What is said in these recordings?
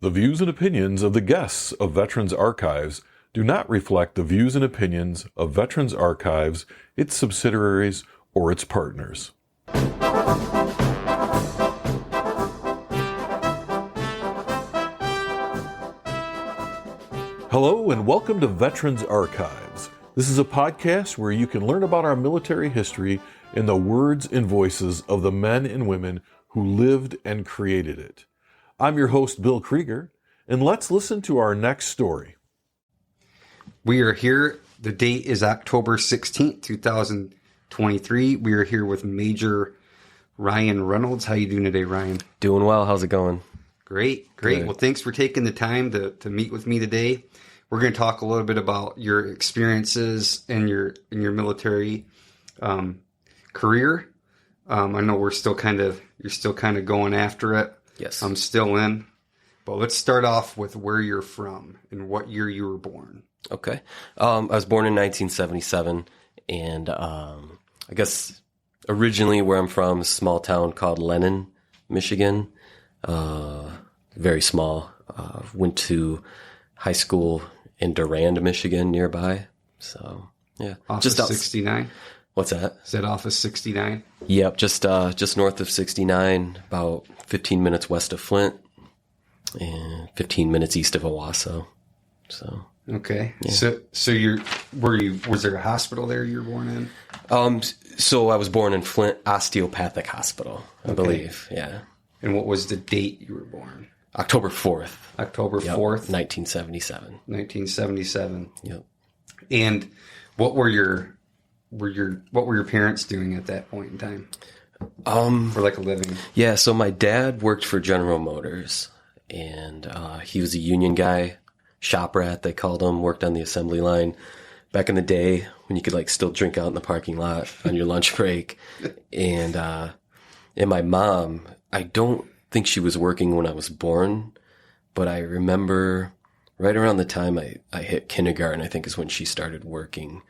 The views and opinions of the guests of Veterans Archives do not reflect the views and opinions of Veterans Archives, its subsidiaries, or its partners. Hello and welcome to Veterans Archives. This is a podcast where you can learn about our military history in the words and voices of the men and women who lived and created it. I'm your host, Bill Krieger, and let's listen to our next story. We are here. The date is October 16th, 2023. We are here with Major Ryan Reynolds. How you doing today, Ryan? Doing well. How's it going? Great. Good. Well, thanks for taking the time to meet with me today. We're going to talk a little bit about your experiences in your military career. I know you're still kind of going after it. Yes. I'm still in. But let's start off with where you're from and what year you were born. Okay. I was born in 1977, and I guess originally where I'm from is a small town called Lennon, Michigan. Very small. Went to high school in Durand, Michigan, nearby. So, yeah. Office 69? What's that? Is that Office 69? Yep, just north of 69, about 15 minutes west of Flint, and 15 minutes east of Owasso. So okay, yeah. So was there a hospital there you were born in? So I was born in Flint Osteopathic Hospital, I believe. Yeah. And what was the date you were born? October 4th. October 4th, 1977. 1977. Yep. And what were your parents doing at that point in time? For like a living? Yeah, so my dad worked for General Motors, and he was a union guy, shop rat they called him, worked on the assembly line back in the day when you could like still drink out in the parking lot on your lunch break. And my mom, I don't think she was working when I was born, but I remember right around the time I hit kindergarten, I think is when she started working,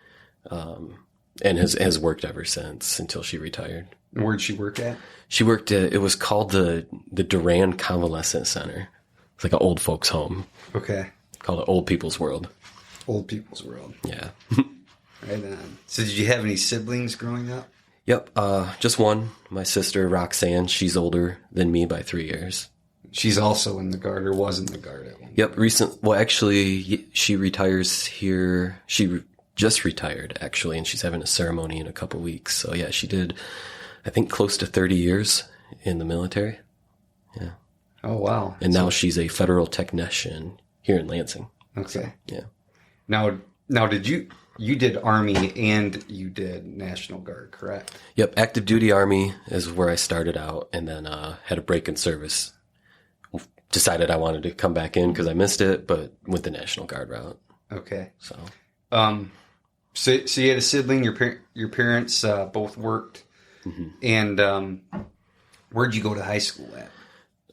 and has worked ever since until she retired. And where'd she work at? She worked at, it was called the Durand Convalescent Center. It's like an old folks home. Okay. Called it Old People's World. Old People's World. Yeah. Right on. So did you have any siblings growing up? Yep. Just one. My sister, Roxanne. She's older than me by 3 years. She's also in the Guard, or was in the Guard at one point. Yep. Well, actually, she retires here. She just retired, actually, and she's having a ceremony in a couple weeks. So, yeah, she did, I think, close to 30 years in the military. Yeah. Oh, wow. And now she's a federal technician here in Lansing. Okay. So, yeah. Now, did you did Army and you did National Guard, correct? Yep. Active duty Army is where I started out, and then had a break in service. Decided I wanted to come back in because I missed it, but went the National Guard route. Okay. So you had a sibling. Your parents both worked, mm-hmm. and where'd you go to high school at?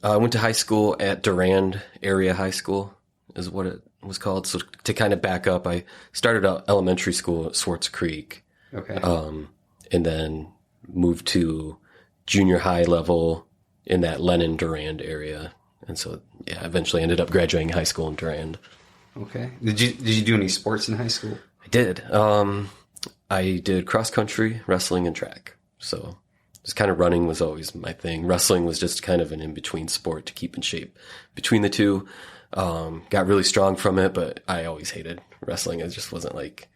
I went to high school at Durand Area High School, is what it was called. So to kind of back up, I started out elementary school at Swartz Creek. Okay. And then moved to junior high level in that Lennon Durand area. And so, yeah, eventually ended up graduating high school in Durand. Okay. Did you do any sports in high school? I did. I did cross country, wrestling, and track. So just kind of running was always my thing. Wrestling was just kind of an in-between sport to keep in shape between the two. Got really strong from it, but I always hated wrestling. I just wasn't like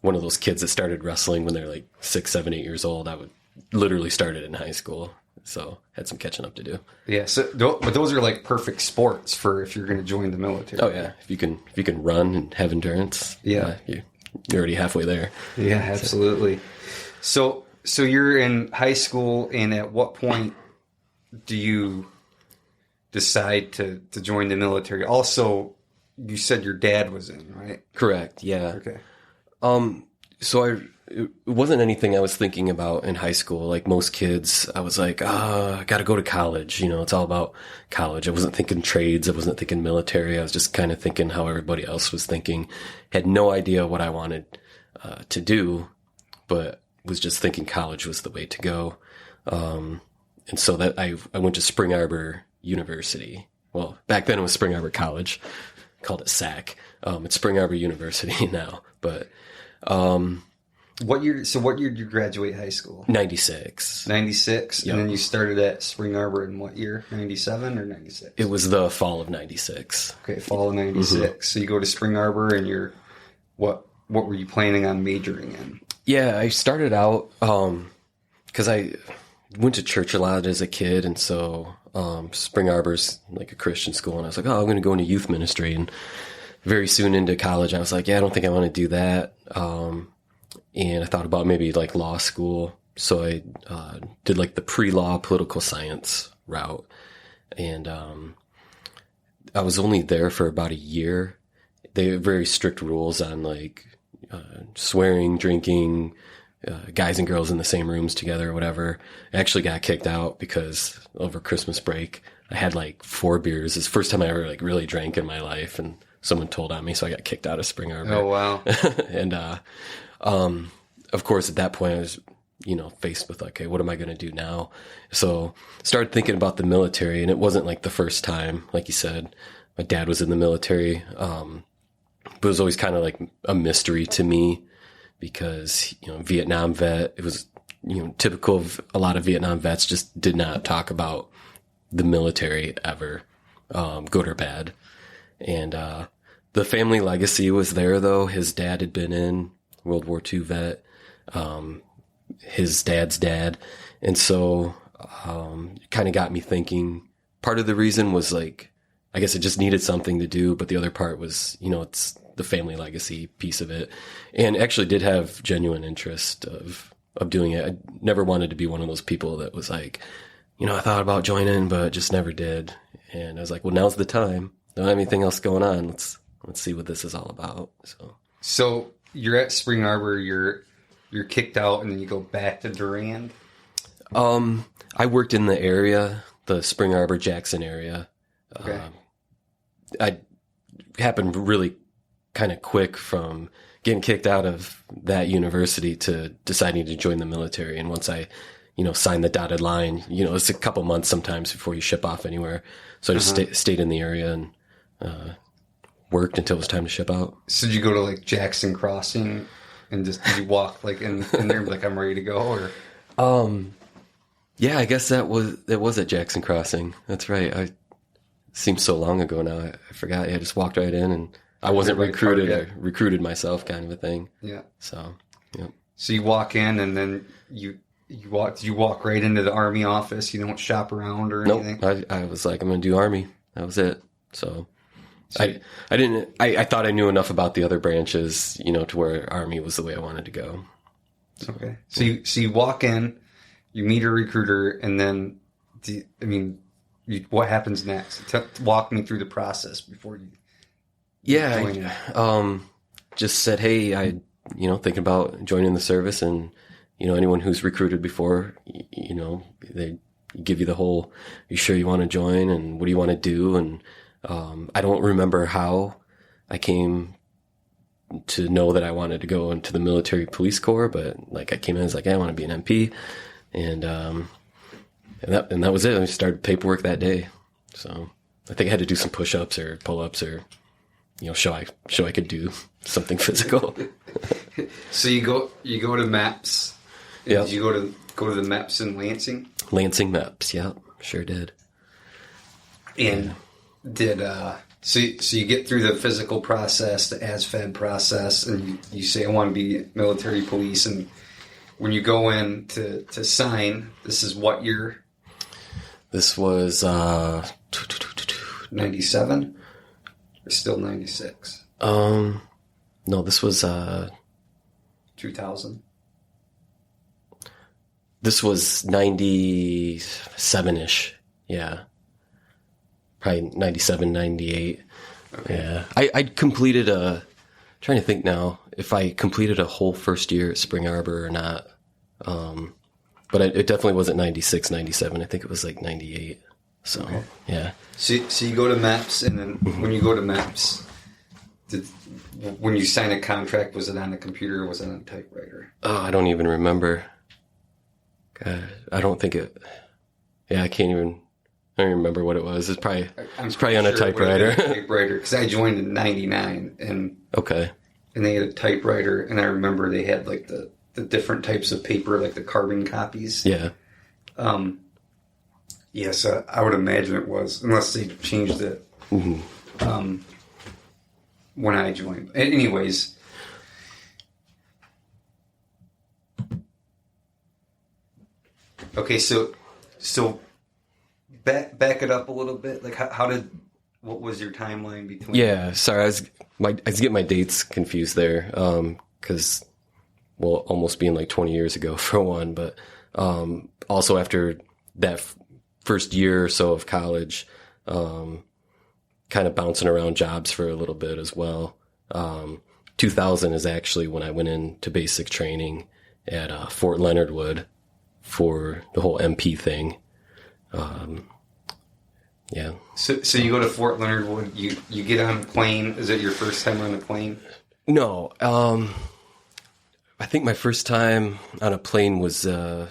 one of those kids that started wrestling when they're like 6, 7, 8 years old. I would literally started in high school. So had some catching up to do. Yeah. But those are like perfect sports for if you're going to join the military. Oh yeah. If you can run and have endurance. Yeah. You're already halfway there. Yeah, absolutely. So you're in high school, and at what point do you decide to join the military? Also, you said your dad was in, right? Correct. Yeah. Okay. So it wasn't anything I was thinking about in high school. Like most kids, I was like, I got to go to college. You know, it's all about college. I wasn't thinking trades. I wasn't thinking military. I was just kind of thinking how everybody else was thinking. Had no idea what I wanted to do, but was just thinking college was the way to go. And so that I went to Spring Arbor University well, back then it was Spring Arbor College, called it SAC. It's Spring Arbor University now, but, What year did you graduate high school? 96. 96? Yep. And then you started at Spring Arbor in what year? 97 or 96? It was the fall of 96. Okay, fall of 96. Mm-hmm. So you go to Spring Arbor and what were you planning on majoring in? Yeah, I started out, cause I went to church a lot as a kid. And so, Spring Arbor's like a Christian school. And I was like, oh, I'm going to go into youth ministry. And very soon into college, I was like, yeah, I don't think I want to do that. And I thought about maybe like law school. So I did like the pre-law political science route. And I was only there for about a year. They have very strict rules on like swearing, drinking, guys and girls in the same rooms together or whatever. I actually got kicked out because over Christmas break, I had like 4 beers. It's the first time I ever like really drank in my life. And someone told on me, so I got kicked out of Spring Arbor. Oh, wow. And of course, at that point, I was, faced with like, okay, what am I going to do now? So started thinking about the military, and it wasn't like the first time, like you said, my dad was in the military. But it was always kind of like a mystery to me because, Vietnam vet, it was, typical of a lot of Vietnam vets just did not talk about the military ever, good or bad. And, the family legacy was there though. His dad had been in World War II vet, his dad's dad. And so, it kind of got me thinking. Part of the reason was like, I guess it just needed something to do, but the other part was, it's the family legacy piece of it, and actually did have genuine interest of doing it. I never wanted to be one of those people that was like, I thought about joining, but just never did. And I was like, well, now's the time. Don't have anything else going on. Let's see what this is all about. So you're at Spring Arbor, you're kicked out, and then you go back to Durand? I worked in the area, the Spring Arbor, Jackson area. Okay. I happened really kind of quick from getting kicked out of that university to deciding to join the military. And once I, signed the dotted line, it's a couple months sometimes before you ship off anywhere. So I just stayed in the area and worked until it was time to ship out. So did you go to like Jackson Crossing and did you walk like in there like I'm ready to go, or? Yeah, I guess it was at Jackson Crossing. That's right. It seems so long ago now. I forgot. Yeah, I just walked right in, and I wasn't recruited. I recruited myself, kind of a thing. Yeah. So, yeah. So you walk in, and then you walk right into the Army office. You don't shop around or anything. Nope. I was like, I'm going to do Army. That was it. So I thought I knew enough about the other branches, to where Army was the way I wanted to go. Okay. So you walk in, you meet a recruiter, and then, what happens next? Walk me through the process before you. Yeah, just said, hey, I thinking about joining the service, and anyone who's recruited before, they give you the whole, you sure you want to join, and what do you want to do? And I don't remember how I came to know that I wanted to go into the military police corps, but like I came in as like, I want to be an MP, and that was it. I started paperwork that day. So I think I had to do some push-ups or pull-ups or, show I could do something physical. So you go to MEPS. Yeah. Did you go to the MEPS in Lansing? Lansing MEPS. Yeah, sure did. And so you get through the physical process, the ASFED process, and you say, I want to be military police. And when you go in to sign, this is what year? This was 97 or still 96? No, this was 2000. This was 97-ish. Yeah. Probably 97, 98. Okay. Yeah. I completed trying to think now if I completed a whole first year at Spring Arbor or not. But it definitely wasn't 96, 97. I think it was like 98. So, okay. Yeah. So you go to MEPS, and then when you go to MEPS, when you sign a contract, was it on a computer or was it on a typewriter? Oh, I don't even remember. God, I don't think it. Yeah, I can't even. I don't remember what it was. It's probably on a sure typewriter. Typewriter, because I joined in '99, and they had a typewriter, and I remember they had like the different types of paper, like the carbon copies. Yeah. Yes, I would imagine it was, unless they changed it when I joined. Anyways, okay, so back it up a little bit. Like, what was your timeline between? Yeah, sorry, I was getting my dates confused there, because, well, almost being like 20 years ago for one, but also after that first year or so of college, kind of bouncing around jobs for a little bit as well. 2000 is actually when I went into basic training at Fort Leonard Wood for the whole MP thing. Yeah. So you go to Fort Leonard Wood, you get on a plane. Is it your first time on a plane? No. I think my first time on a plane was, I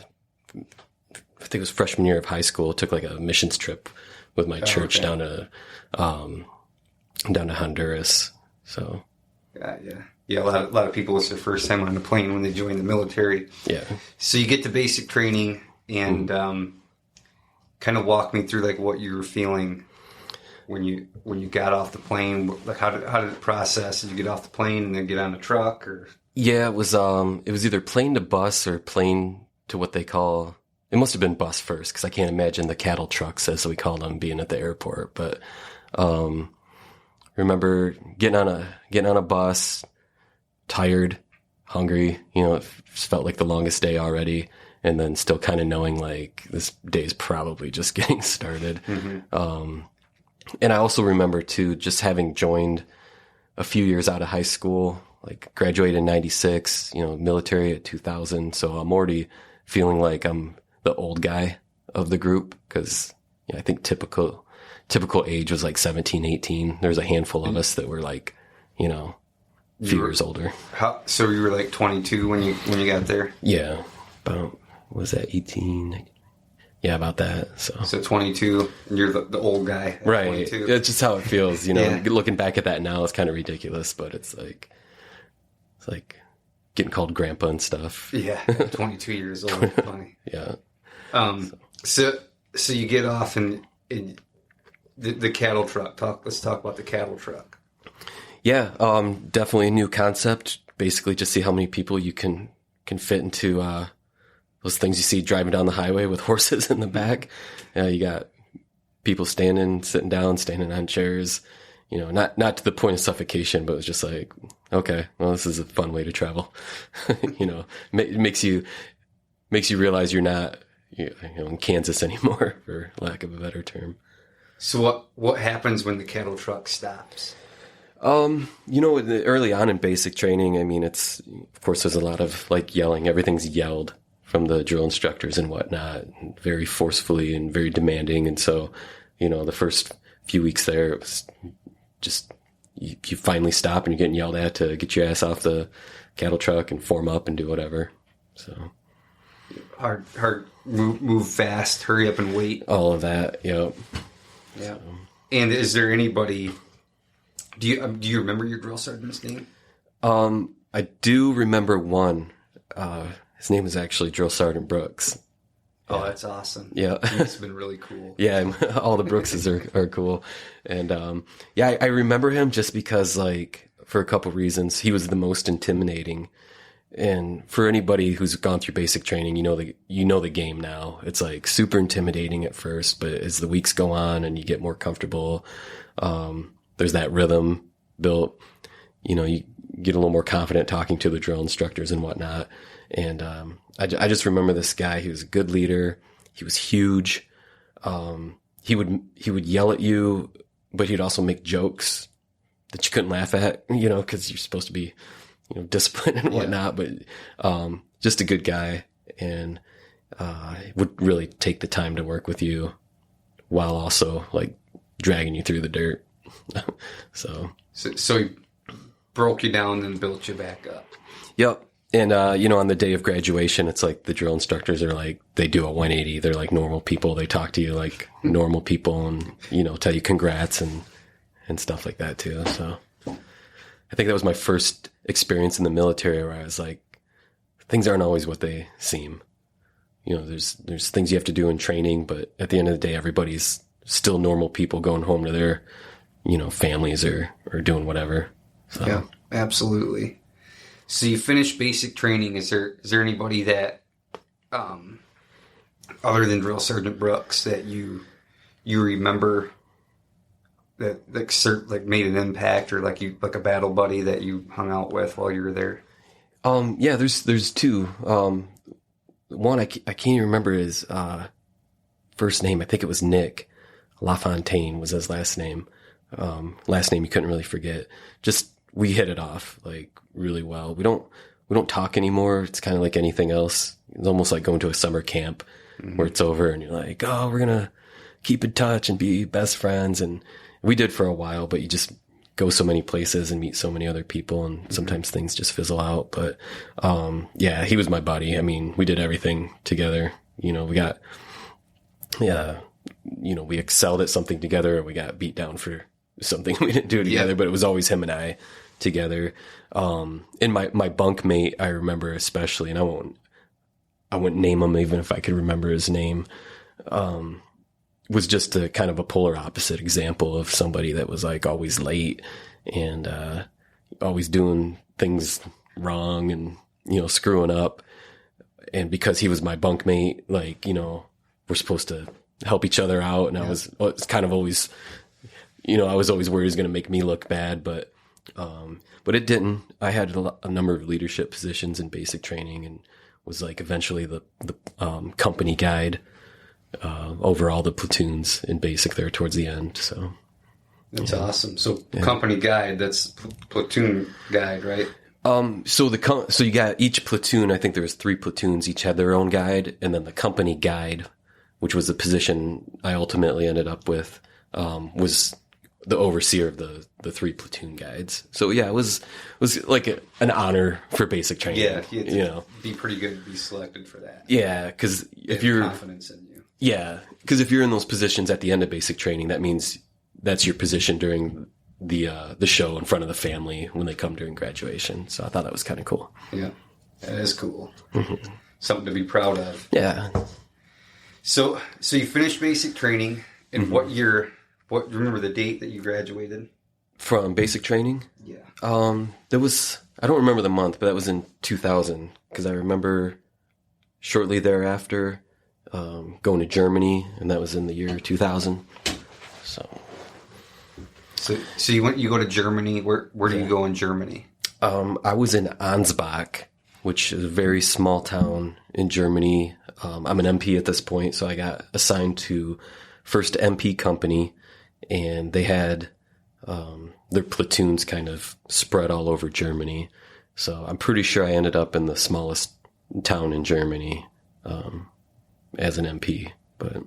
think it was freshman year of high school. Took like a missions trip with my church down to Honduras. So. Yeah. A lot of people, it's their first time on a plane when they join the military. Yeah. So you get to basic training and kind of walk me through like what you were feeling when you got off the plane. Like how did it process? Did you get off the plane and then get on a truck or? Yeah, it was either plane to bus or plane to what they call. It must have been bus first because I can't imagine the cattle trucks as we call them being at the airport. But remember getting on a bus, tired, hungry. It felt like the longest day already, and then still kind of knowing like this day's probably just getting started. Mm-hmm. And I also remember too, just having joined a few years out of high school, like graduated in '96. Military at 2000, so I'm already feeling like I'm the old guy of the group because I think typical age was like 17, 18. There's a handful of us that were like, a few years older. So you were like 22 when you got there? Yeah. About, was that 18? Yeah, about that. So 22, and you're the old guy. Right. 22. That's just how it feels, Yeah. Looking back at that now, it's kind of ridiculous, but it's like getting called grandpa and stuff. Yeah. 22 years old. Funny. Yeah. So you get off and the cattle truck. Let's talk about the cattle truck. Yeah, definitely a new concept. Basically, just see how many people you can fit into those things you see driving down the highway with horses in the back. You got people sitting down, standing on chairs. Not to the point of suffocation, but it's just like, okay, well, this is a fun way to travel. It makes you realize you're not in Kansas anymore, for lack of a better term. So what happens when the cattle truck stops? Early on in basic training, I mean, of course, there's a lot of like yelling. Everything's yelled from the drill instructors and whatnot, very forcefully and very demanding. And so, the first few weeks there, it was just, you finally stop and you're getting yelled at to get your ass off the cattle truck and form up and do whatever. So hard, move fast, hurry up and wait. All of that. Yep. Yeah. So. And is there anybody, do you remember your drill sergeant's name? I do remember one. His name is actually Drill Sergeant Brooks. Oh, that's awesome. Yeah. It's been really cool. Yeah, all the Brookses are cool. And I remember him just because, like, for a couple reasons. He was the most intimidating. And for anybody who's gone through basic training, you know the game now. It's like super intimidating at first, but as the weeks go on and you get more comfortable, there's that rhythm built. You get a little more confident talking to the drill instructors and whatnot. And I just remember this guy. He was a good leader. He was huge. He would yell at you, but he'd also make jokes that you couldn't laugh at, because you're supposed to be, disciplined and whatnot. Yeah. But just a good guy, and would really take the time to work with you while also like dragging you through the dirt. So he broke you down and built you back up. Yep. And, on the day of graduation, it's like the drill instructors are like, they do a 180. They're like normal people. They talk to you like normal people and, tell you congrats and stuff like that too. So I think that was my first experience in the military where I was like, things aren't always what they seem. There's things you have to do in training, but at the end of the day, everybody's still normal people going home to their, families or doing whatever. So. Yeah, absolutely. So you finished basic training. Is there anybody that, other than Drill Sergeant Brooks, that you remember that like made an impact, or like a battle buddy that you hung out with while you were there? Yeah, there's two. One I can't even remember his first name. I think it was Nick LaFontaine was his last name. Last name you couldn't really forget. Just we hit it off like really well. We don't talk anymore. It's kind of like anything else. It's almost like going to a summer camp where it's over and you're like, oh, we're gonna keep in touch and be best friends. And we did for a while, but you just go so many places and meet so many other people, and sometimes things just fizzle out. But yeah, he was my buddy. I mean, we did everything together. We excelled at something together, or we got beat down for something we didn't do together. Yeah. But it was always him and I together. And my bunkmate, I remember especially, and I wouldn't name him even if I could remember his name. Was just a kind of a polar opposite example of somebody that was like always late and always doing things wrong and, screwing up. And because he was my bunkmate, like, we're supposed to help each other out. And I was kind of always, I was always worried he was going to make me look bad, but it didn't. I had a number of leadership positions in basic training and was like eventually the company guide over all the platoons in basic there towards the end. So that's awesome. So company guide, that's platoon guide, right? So you got each platoon. I think there was 3 platoons. Each had their own guide, and then the company guide, which was the position I ultimately ended up with, was the overseer of the 3 platoon guides. So yeah, it was like an honor for basic training. Yeah, be pretty good to be selected for that. Yeah, because if you're confidence in you. Yeah, because if you're in those positions at the end of basic training, that means that's your position during the show in front of the family when they come during graduation. So I thought that was kind of cool. Yeah, that is cool. Mm-hmm. Something to be proud of. Yeah. So you finished basic training in what year? What remember the date that you graduated from basic training? Yeah. There was, I don't remember the month, but that was in 2000 because I remember shortly thereafter. Going to Germany, and that was in the year 2000. So you go to Germany. Where do you go in Germany? I was in Ansbach, which is a very small town in Germany. I'm an MP at this point, so I got assigned to 1st MP company, and they had their platoons kind of spread all over Germany. So I'm pretty sure I ended up in the smallest town in Germany. As an MP, but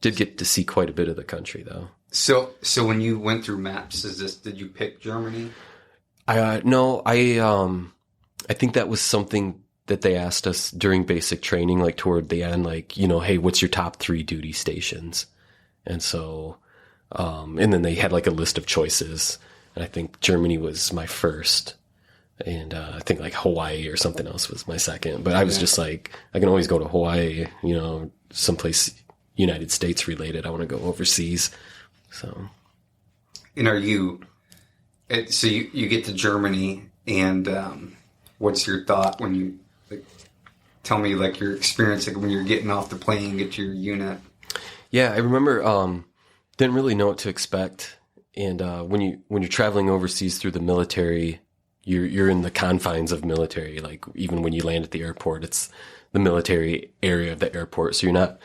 did get to see quite a bit of the country though. So when you went through maps, did you pick Germany? No, I think that was something that they asked us during basic training, like toward the end, like, hey, what's your top 3 duty stations? And so, and then they had like a list of choices, and I think Germany was my first. And I think like Hawaii or something else was my second. But I was just like, I can always go to Hawaii, someplace United States related. I want to go overseas. So. And are you, so you get to Germany, and what's your thought when you, tell me like your experience like when you're getting off the plane, get to your unit? Yeah, I remember didn't really know what to expect. And when you're traveling overseas through the military, you're in the confines of military. Like even when you land at the airport, it's the military area of the airport. So you're not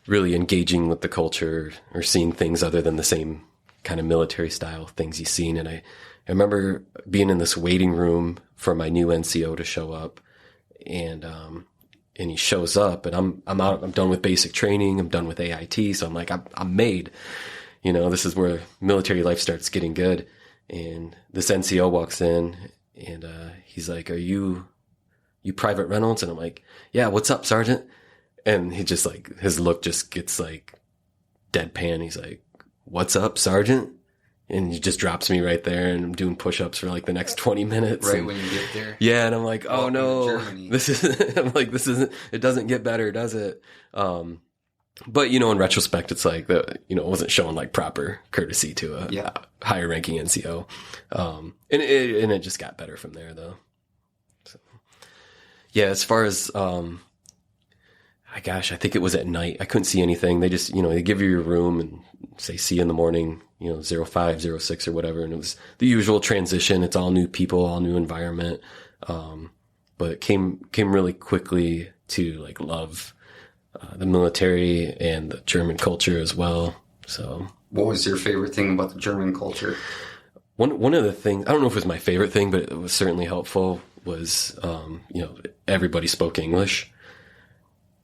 really engaging with the culture or seeing things other than the same kind of military style things you've seen. And I remember being in this waiting room for my new NCO to show up, and he shows up, and I'm out. I'm done with basic training. I'm done with AIT. So I'm like, I'm made. This is where military life starts getting good. And this NCO walks in, and he's like, "Are you you Private Reynolds? And I'm like, yeah, what's up, Sergeant? And he just like, his look just gets like deadpan. He's like, what's up, Sergeant? And he just drops me right there, and I'm doing push-ups for like the next 20 minutes. Right when you get there. Yeah. And I'm like, oh no, Germany. this isn't, it doesn't get better, does it? But, you know, in retrospect, it's like, you know, it wasn't showing like proper courtesy to a higher ranking NCO. And it just got better from there though. So, yeah, as far as, I think it was at night. I couldn't see anything. They just, you know, they give you your room and say, see you in the morning, you know, 05, 06 or whatever. And it was the usual transition. It's all new people, all new environment. But it came really quickly to like love the military and the German culture as well. So, what was your favorite thing about the German culture? One of the things, I don't know if it was my favorite thing, but it was certainly helpful, was, you know, everybody spoke English.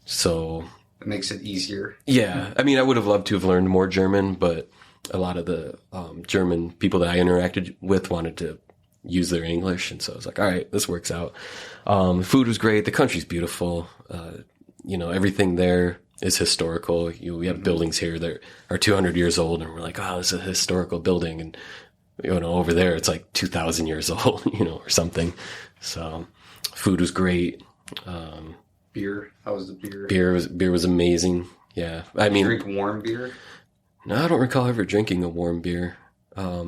So it makes it easier. Yeah. I mean, I would have loved to have learned more German, but a lot of the German people that I interacted with wanted to use their English. And so I was like, all right, this works out. Food was great. The country's beautiful. You know, everything there is historical. We have buildings here that are 200 years old, and we're like, oh, this is a historical building. And, you know, over there, it's like 2,000 years old, you know, or something. So food was great. Beer. How was the beer? Beer was amazing. Yeah. I mean, drink warm beer? No, I don't recall ever drinking a warm beer. I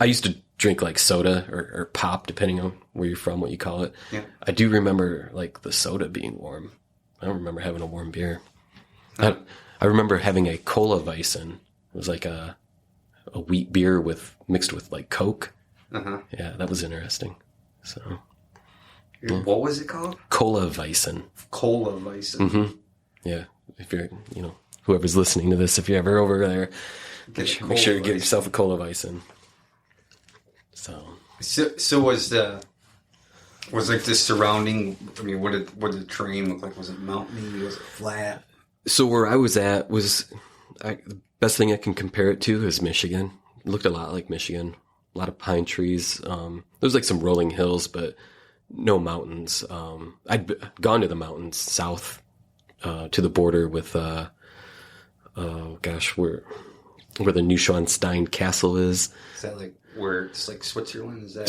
used to drink like soda or pop, depending on where you're from, what you call it. Yeah. I do remember like the soda being warm. I don't remember having a warm beer. I remember having a Cola Weissen. It was like a wheat beer mixed with like Coke. Uh-huh. Yeah, that was interesting. So, yeah. What was it called? Cola Weissen. Cola Weissen. Mm-hmm. Yeah. If you're, you know, whoever's listening to this, if you're ever over there, make sure you get yourself a Cola Weissen. So was like the surrounding, I mean, what did the terrain look like? Was it mountainy? Was it flat? So where I was at the best thing I can compare it to is Michigan. It looked a lot like Michigan. A lot of pine trees. There was like some rolling hills, but no mountains. I'd gone to the mountains south, to the border with, where the Neuschwanstein Castle is. Is that like where it's like Switzerland? Is that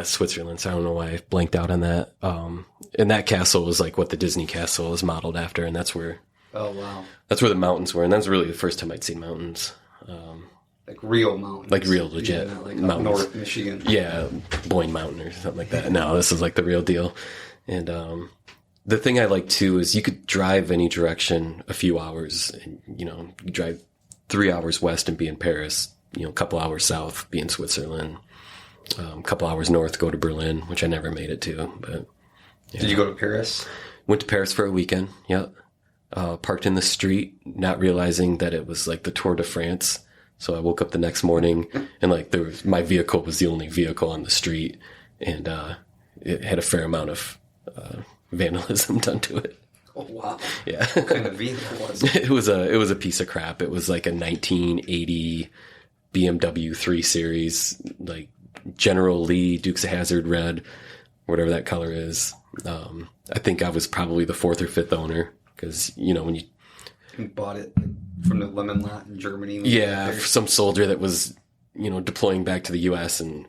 Switzerland. So I don't know why I blanked out on that. And that castle was like what the Disney castle is modeled after, and that's where. Oh wow! That's where the mountains were, and that's really the first time I'd seen mountains. Like real mountains, like real legit like mountains. North Michigan. Yeah, Boyne Mountain or something like that. No, this is like the real deal. And the thing I like too is you could drive any direction a few hours, and you know, you drive 3 hours west and be in Paris. You know, a couple hours south, be in Switzerland. A couple hours north, go to Berlin, which I never made it to. But yeah. Did you go to Paris? Went to Paris for a weekend. Yep. Parked in the street, not realizing that it was like the Tour de France. So I woke up the next morning and like my vehicle was the only vehicle on the street, and it had a fair amount of vandalism done to it. Oh wow! Yeah. What kind of vehicle was it? It was a piece of crap. It was like a 1980 BMW 3 Series, like General Lee Dukes of Hazzard red, whatever that color is. I think I was probably the fourth or fifth owner, because you know when you bought it from the lemon lot in Germany. Yeah, for some soldier that was, you know, deploying back to the U.S. and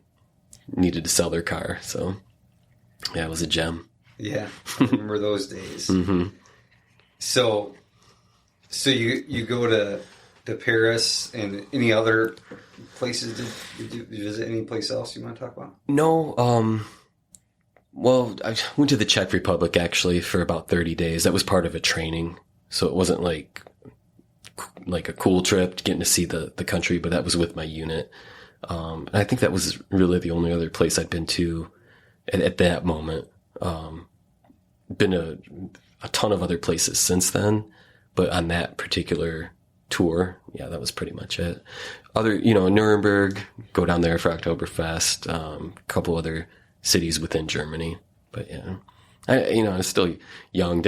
needed to sell their car. So, yeah, it was a gem. Yeah, I remember those days. Mm-hmm. So you go to Paris, and any other places? Did you visit any place else you want to talk about? No. Well, I went to the Czech Republic actually for about 30 days. That was part of a training, so it wasn't like a cool trip, getting to see the country, but that was with my unit. And I think that was really the only other place I'd been to at that moment. Been a ton of other places since then, but on that particular tour, yeah, that was pretty much it. Nuremberg, go down there for Oktoberfest, a couple other cities within Germany, but yeah. I was still young,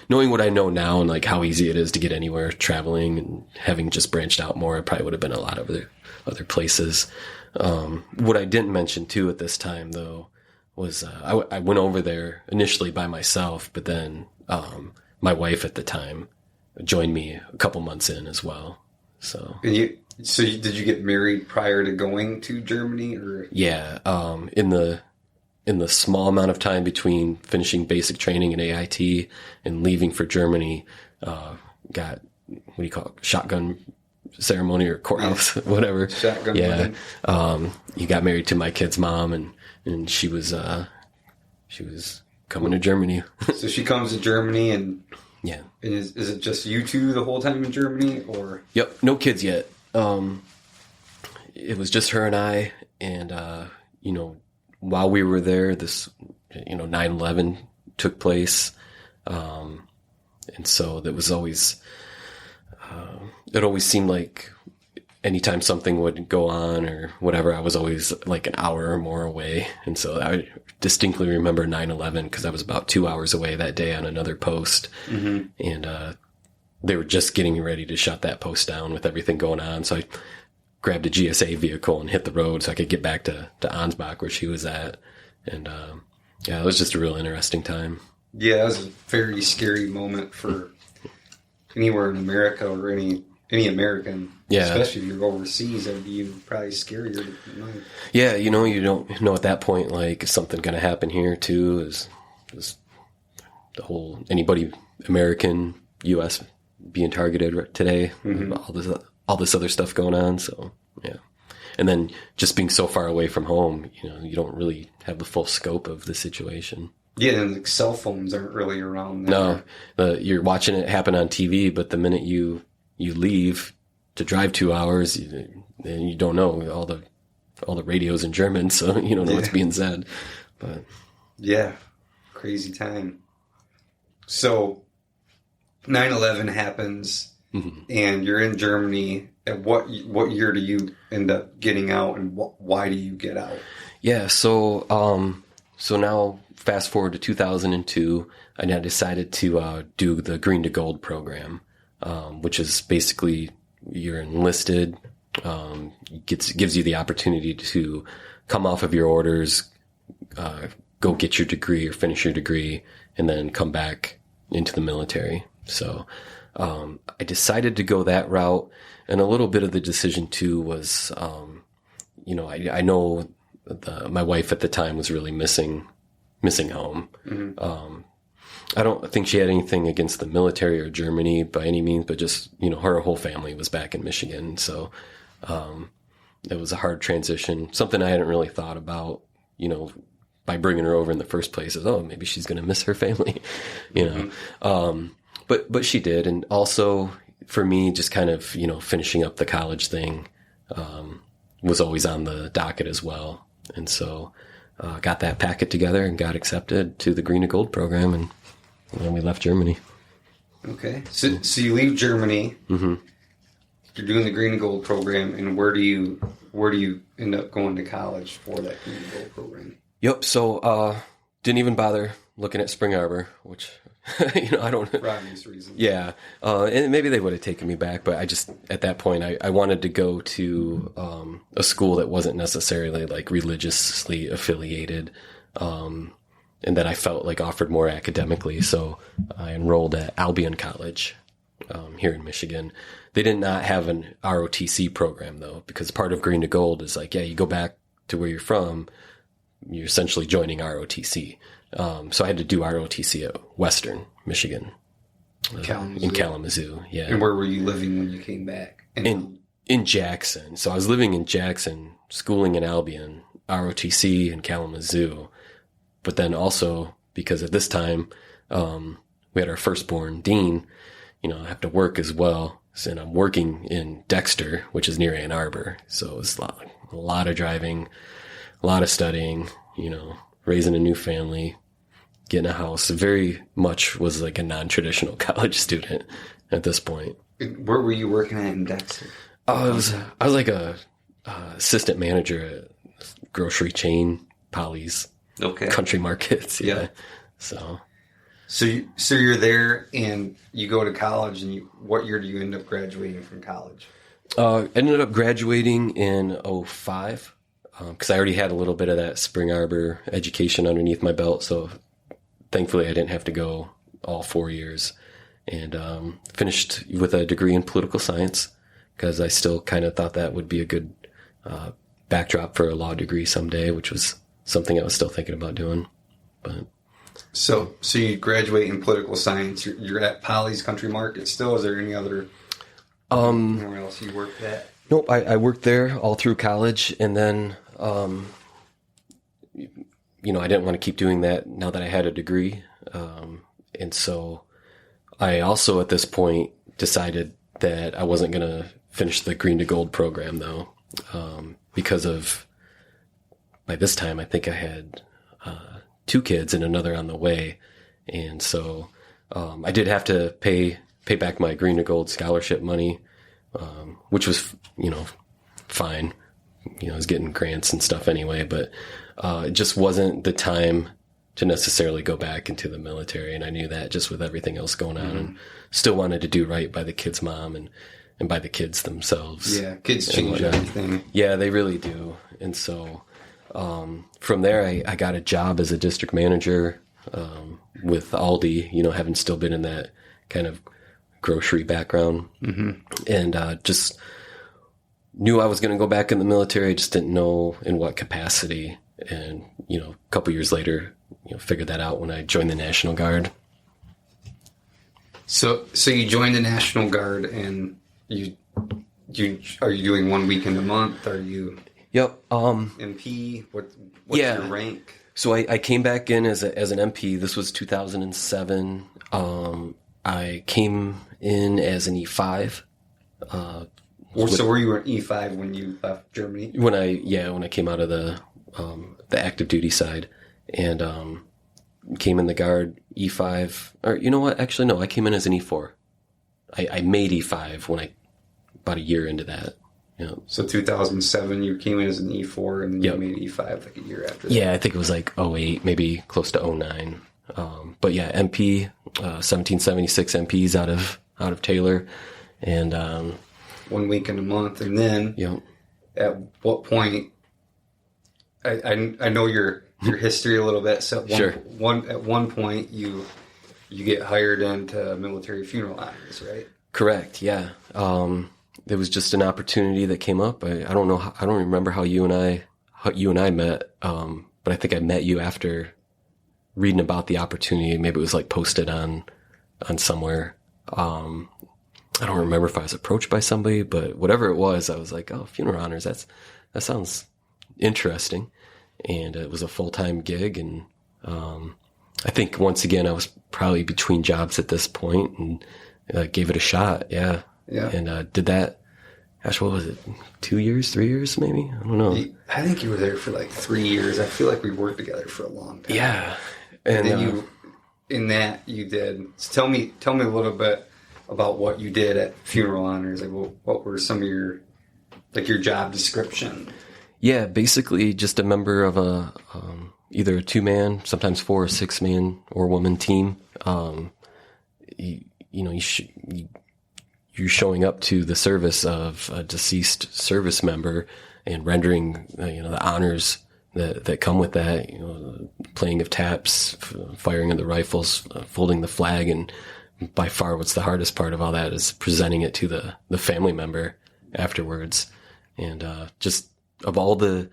knowing what I know now and like how easy it is to get anywhere traveling, and having just branched out more, it probably would have been a lot of other places. What I didn't mention too at this time though was I went over there initially by myself, but then my wife at the time joined me a couple months in as well. So did you get married prior to going to Germany, or? Yeah, in the small amount of time between finishing basic training in AIT and leaving for Germany, got, what do you call it, shotgun ceremony or courthouse, whatever. Shotgun yeah. wedding. You got married to my kid's mom, and she was coming to Germany. So she comes to Germany, and yeah. And is it just you two the whole time in Germany, or? Yep, no kids yet. It was just her and I, and while we were there, this 9/11 took place, and so that was always it always seemed like anytime something would go on or whatever, I was always like an hour or more away. And so I distinctly remember 9/11 because I was about 2 hours away that day on another post. Mm-hmm. And they were just getting ready to shut that post down with everything going on. So I grabbed a GSA vehicle and hit the road so I could get back to Ansbach where she was at. And it was just a real interesting time. Yeah, it was a very scary moment for anywhere in America or any American. Yeah. Especially if you're overseas, that would be probably scarier. Yeah, you don't know at that point, like, is something going to happen here too? Is the whole, anybody American, U.S. being targeted today? Mm-hmm. All this other stuff going on. So, yeah. And then just being so far away from home, you don't really have the full scope of the situation. Yeah, and like cell phones aren't really around there. No, you're watching it happen on TV, but the minute you leave to drive 2 hours, and you don't know all the radios in German, so you don't know what's being said. But yeah, crazy time. So 9/11 happens, mm-hmm. and you're in Germany. At what year do you end up getting out, and why do you get out? Yeah, so now fast forward to 2002, I now decided to do the Green to Gold program, which is basically you're enlisted, gives you the opportunity to come off of your orders, go get your degree or finish your degree, and then come back into the military. So I decided to go that route, and a little bit of the decision too was, I know my wife at the time was really missing home. Mm-hmm. I don't think she had anything against the military or Germany by any means, but just, her whole family was back in Michigan. So, it was a hard transition, something I hadn't really thought about, by bringing her over in the first place is, maybe she's going to miss her family, Mm-hmm. But she did. And also for me, just kind of, finishing up the college thing, was always on the docket as well. And so, got that packet together and got accepted to the Green to Gold program, and then we left Germany. Okay. So you leave Germany. Mm-hmm. You're doing the Green to Gold program, and where do you end up going to college for that Green to Gold program? Yep. So didn't even bother looking at Spring Arbor, which I don't. For obvious reasons. Yeah, and maybe they would have taken me back, but I just at that point I wanted to go to a school that wasn't necessarily like religiously affiliated, and that I felt like offered more academically. So I enrolled at Albion College here in Michigan. They did not have an ROTC program though, because part of Green to Gold is like, you go back to where you're from, you're essentially joining ROTC. So I had to do ROTC at Western Michigan, in Kalamazoo. Yeah. And where were you living when you came back? In Jackson. So I was living in Jackson, schooling in Albion, ROTC in Kalamazoo. But then also because at this time, we had our firstborn, Dean, I have to work as well. And I'm working in Dexter, which is near Ann Arbor. So it was a lot of driving, a lot of studying, raising a new family, getting a house. Very much was like a non-traditional college student at this point. Where were you working at in Dexter? I was like a assistant manager at grocery chain, Polly's, Country Markets. Yeah. So you're there and you go to college, and what year do you end up graduating from college? Ended up graduating in 2005. because I already had a little bit of that Spring Arbor education underneath my belt. So thankfully I didn't have to go all 4 years, and finished with a degree in political science, because I still kind of thought that would be a good backdrop for a law degree someday, which was something I was still thinking about doing. But So you graduate in political science. You're at Polly's Country Market still. Is there any other anywhere else you worked at? Nope, I worked there all through college, and then I didn't want to keep doing that now that I had a degree, and so I also at this point decided that I wasn't going to finish the Green to Gold program, though, because of, by this time I think I had 2 kids and another on the way, and so I did have to pay back my Green to Gold scholarship money, which was fine. I was getting grants and stuff anyway, but it just wasn't the time to necessarily go back into the military, and I knew that just with everything else going on, and still wanted to do right by the kid's mom and by the kids themselves. Yeah, kids change everything. Yeah, they really do. And so from there, I got a job as a district manager with Aldi, having still been in that kind of grocery background, and just knew I was going to go back in the military. I just didn't know in what capacity. And, a couple years later, figured that out when I joined the National Guard. So you joined the National Guard, and are you doing 1 weekend a month? Are you Yep. MP? What's your rank? So I came back in as an MP. This was 2007. I came in as an E5. So were you an E5 when you left Germany? When I came out of the active duty side, and came in the Guard E5. Or you know what? Actually, no. I came in as an E4. I made E5 about a year into that. So 2007, you came in as an E4, and then you made E5 like a year after that. Yeah, I think it was like 08, maybe close to 09. But yeah, MP, 1776 MPs out of Taylor, and 1 week in a month, and then at what point? I know your history a little bit. So at one point you get hired into military funeral honors, right? Correct. Yeah. It was just an opportunity that came up. I don't know. I don't remember how you and I met. But I think I met you after reading about the opportunity. Maybe it was like posted on somewhere. I don't remember if I was approached by somebody, but whatever it was, I was like, oh, funeral honors. That sounds interesting. And it was a full-time gig. And, I think once again, I was probably between jobs at this point, and gave it a shot. Yeah. Yeah. And did that, gosh, what was it, 2 years, 3 years maybe? I don't know. I think you were there for like 3 years. I feel like we worked together for a long time. Yeah. And then you did. So tell me a little bit about what you did at funeral honors. Like, what were some of your job description? Yeah, basically just a member of either a 2-man, sometimes 4 or 6-man or woman team. You're showing up to the service of a deceased service member and rendering, the honors that come with that, playing of taps, firing of the rifles, folding the flag. And by far what's the hardest part of all that is presenting it to the family member afterwards. And, just of all the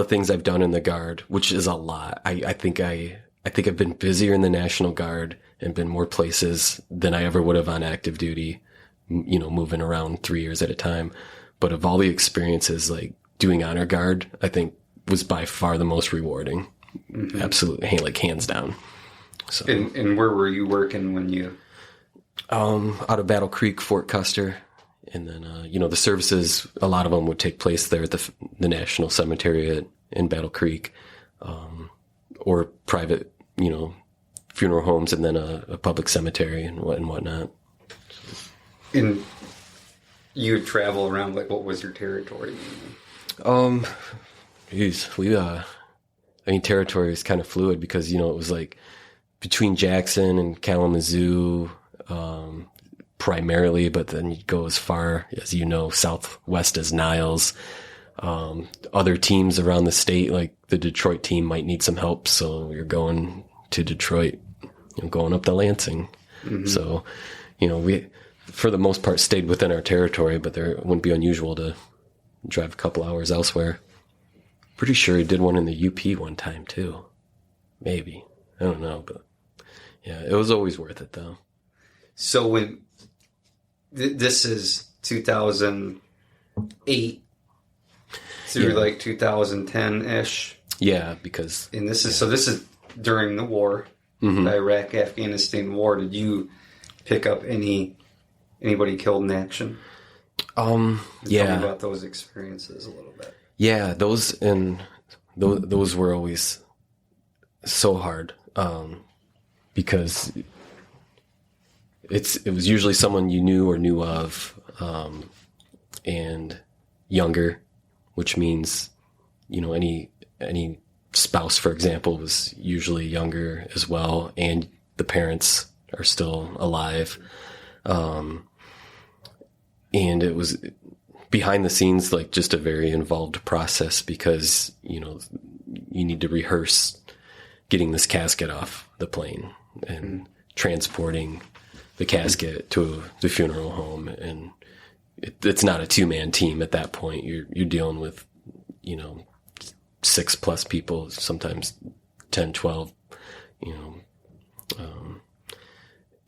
things I've done in the Guard, which is a lot, I think I've been busier in the National Guard and been more places than I ever would have on active duty, moving around 3 years at a time. But of all the experiences, like doing honor guard, I think was by far the most rewarding. Mm-hmm. Absolutely. Like hands down. So, and where were you working when you? Out of Battle Creek, Fort Custer. And then, the services, a lot of them would take place there at the National Cemetery in Battle Creek, or private, funeral homes, and then a public cemetery and whatnot. And you would travel around, like, what was your territory? Territory is kind of fluid because, it was like between Jackson and Kalamazoo, primarily, but then you'd go as far as, southwest as Niles, Other teams around the state, like the Detroit team, might need some help. So you're going to Detroit, going up to Lansing. Mm-hmm. So, we, for the most part, stayed within our territory, but it wouldn't be unusual to drive a couple hours elsewhere. Pretty sure he did one in the UP one time too. Maybe. I don't know, but yeah, it was always worth it though. So when this is 2008 through like 2010-ish. Yeah, because... And this is during the war, the Iraq-Afghanistan war. Did you pick up anybody killed in action? Tell me about those experiences a little bit. Yeah, those were always so hard, because it was usually someone you knew or knew of, and younger, which means, any spouse, for example, was usually younger as well, and the parents are still alive. And it was behind the scenes, like just a very involved process because, you need to rehearse getting this casket off the plane and transporting the casket to the funeral home. And it's not a 2-man team at that point. You're dealing with, 6+ people, sometimes 10, 12,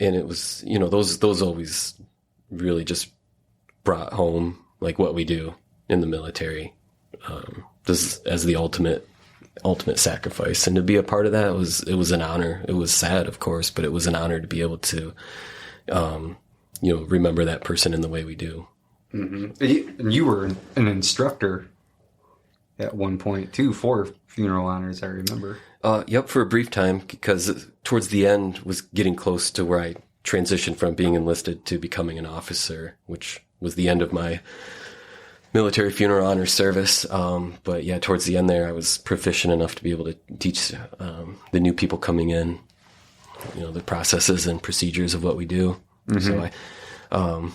and it was, those always really just brought home like what we do in the military, this as the ultimate sacrifice. And to be a part of that, it was an honor. It was sad, of course, but it was an honor to be able to, remember that person in the way we do. Mm-hmm. And you were an instructor at one point too for funeral honors, I remember. Yep, for a brief time, because towards the end was getting close to where I transitioned from being enlisted to becoming an officer, which was the end of my military funeral honors service. But yeah, towards the end there, I was proficient enough to be able to teach the new people coming in, the processes and procedures of what we do. Mm-hmm. So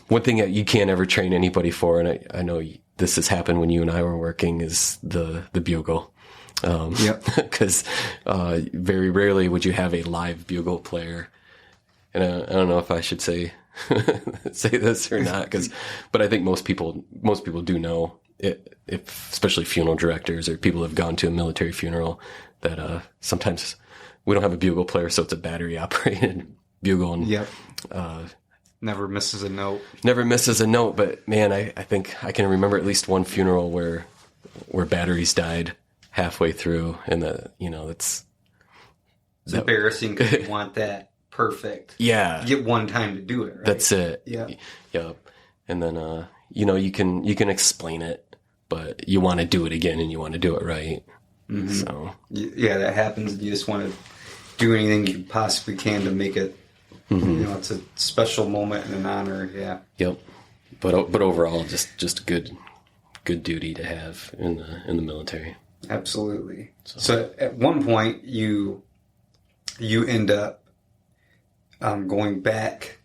one thing that you can't ever train anybody for, and I know this has happened when you and I were working, is the bugle. Because very rarely would you have a live bugle player. And I don't know if I should say this or not, but I think most people do know it, especially funeral directors or people who have gone to a military funeral, that sometimes we don't have a bugle player, so it's a battery operated bugle. And, never misses a note. Never misses a note, but man, I think I can remember at least one funeral where batteries died halfway through, and it's embarrassing because you want that perfect. Yeah. You get one time to do it, right? That's it. Yeah. Yep. And then, you can explain it, but you want to do it again and you want to do it right. Mm-hmm. So. Yeah, that happens. You just want to do anything you possibly can to make it, it's a special moment and an honor. Yeah. Yep. But overall, just good duty to have in the military. Absolutely. So at one point you end up going back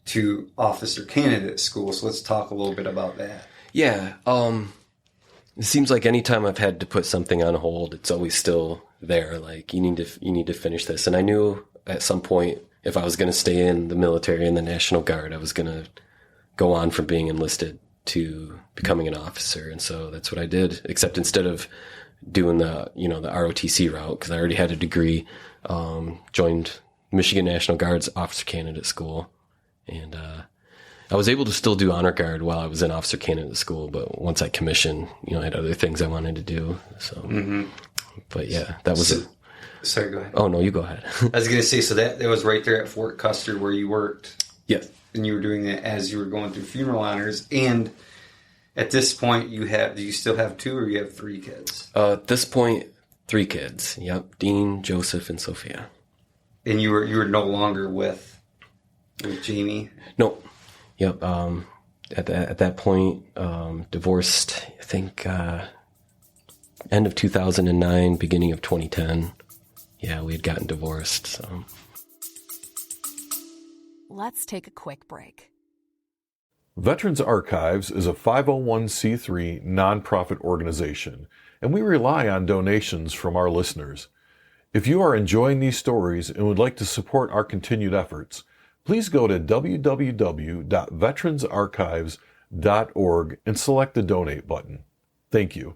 to officer candidate school. So let's talk a little bit about that. Yeah. It seems like anytime I've had to put something on hold, it's always still there. Like you need to finish this. And I knew at some point if I was going to stay in the military in the National Guard, I was going to go on from being enlisted to becoming an officer. And so that's what I did, except instead of doing the ROTC route, because I already had a degree, joined Michigan National Guard's officer candidate school. And, I was able to still do honor guard while I was in officer candidate school, but once I commissioned, I had other things I wanted to do. So, but yeah, that was it. Sorry, go ahead. Oh no, you go ahead. I was going to say, so that was right there at Fort Custer where you worked. Yes. And you were doing that as you were going through funeral honors. And at this point, do you still have 2 or you have 3 kids? At this point, 3 kids. Yep. Dean, Joseph, and Sophia. And you were no longer with Jamie? Nope. Yep. At that point, divorced, I think, end of 2009, beginning of 2010. Yeah, we had gotten divorced, so. Let's take a quick break. Veterans Archives is a 501c3 nonprofit organization, and we rely on donations from our listeners. If you are enjoying these stories and would like to support our continued efforts, please go to www.veteransarchives.org and select the donate button. Thank you.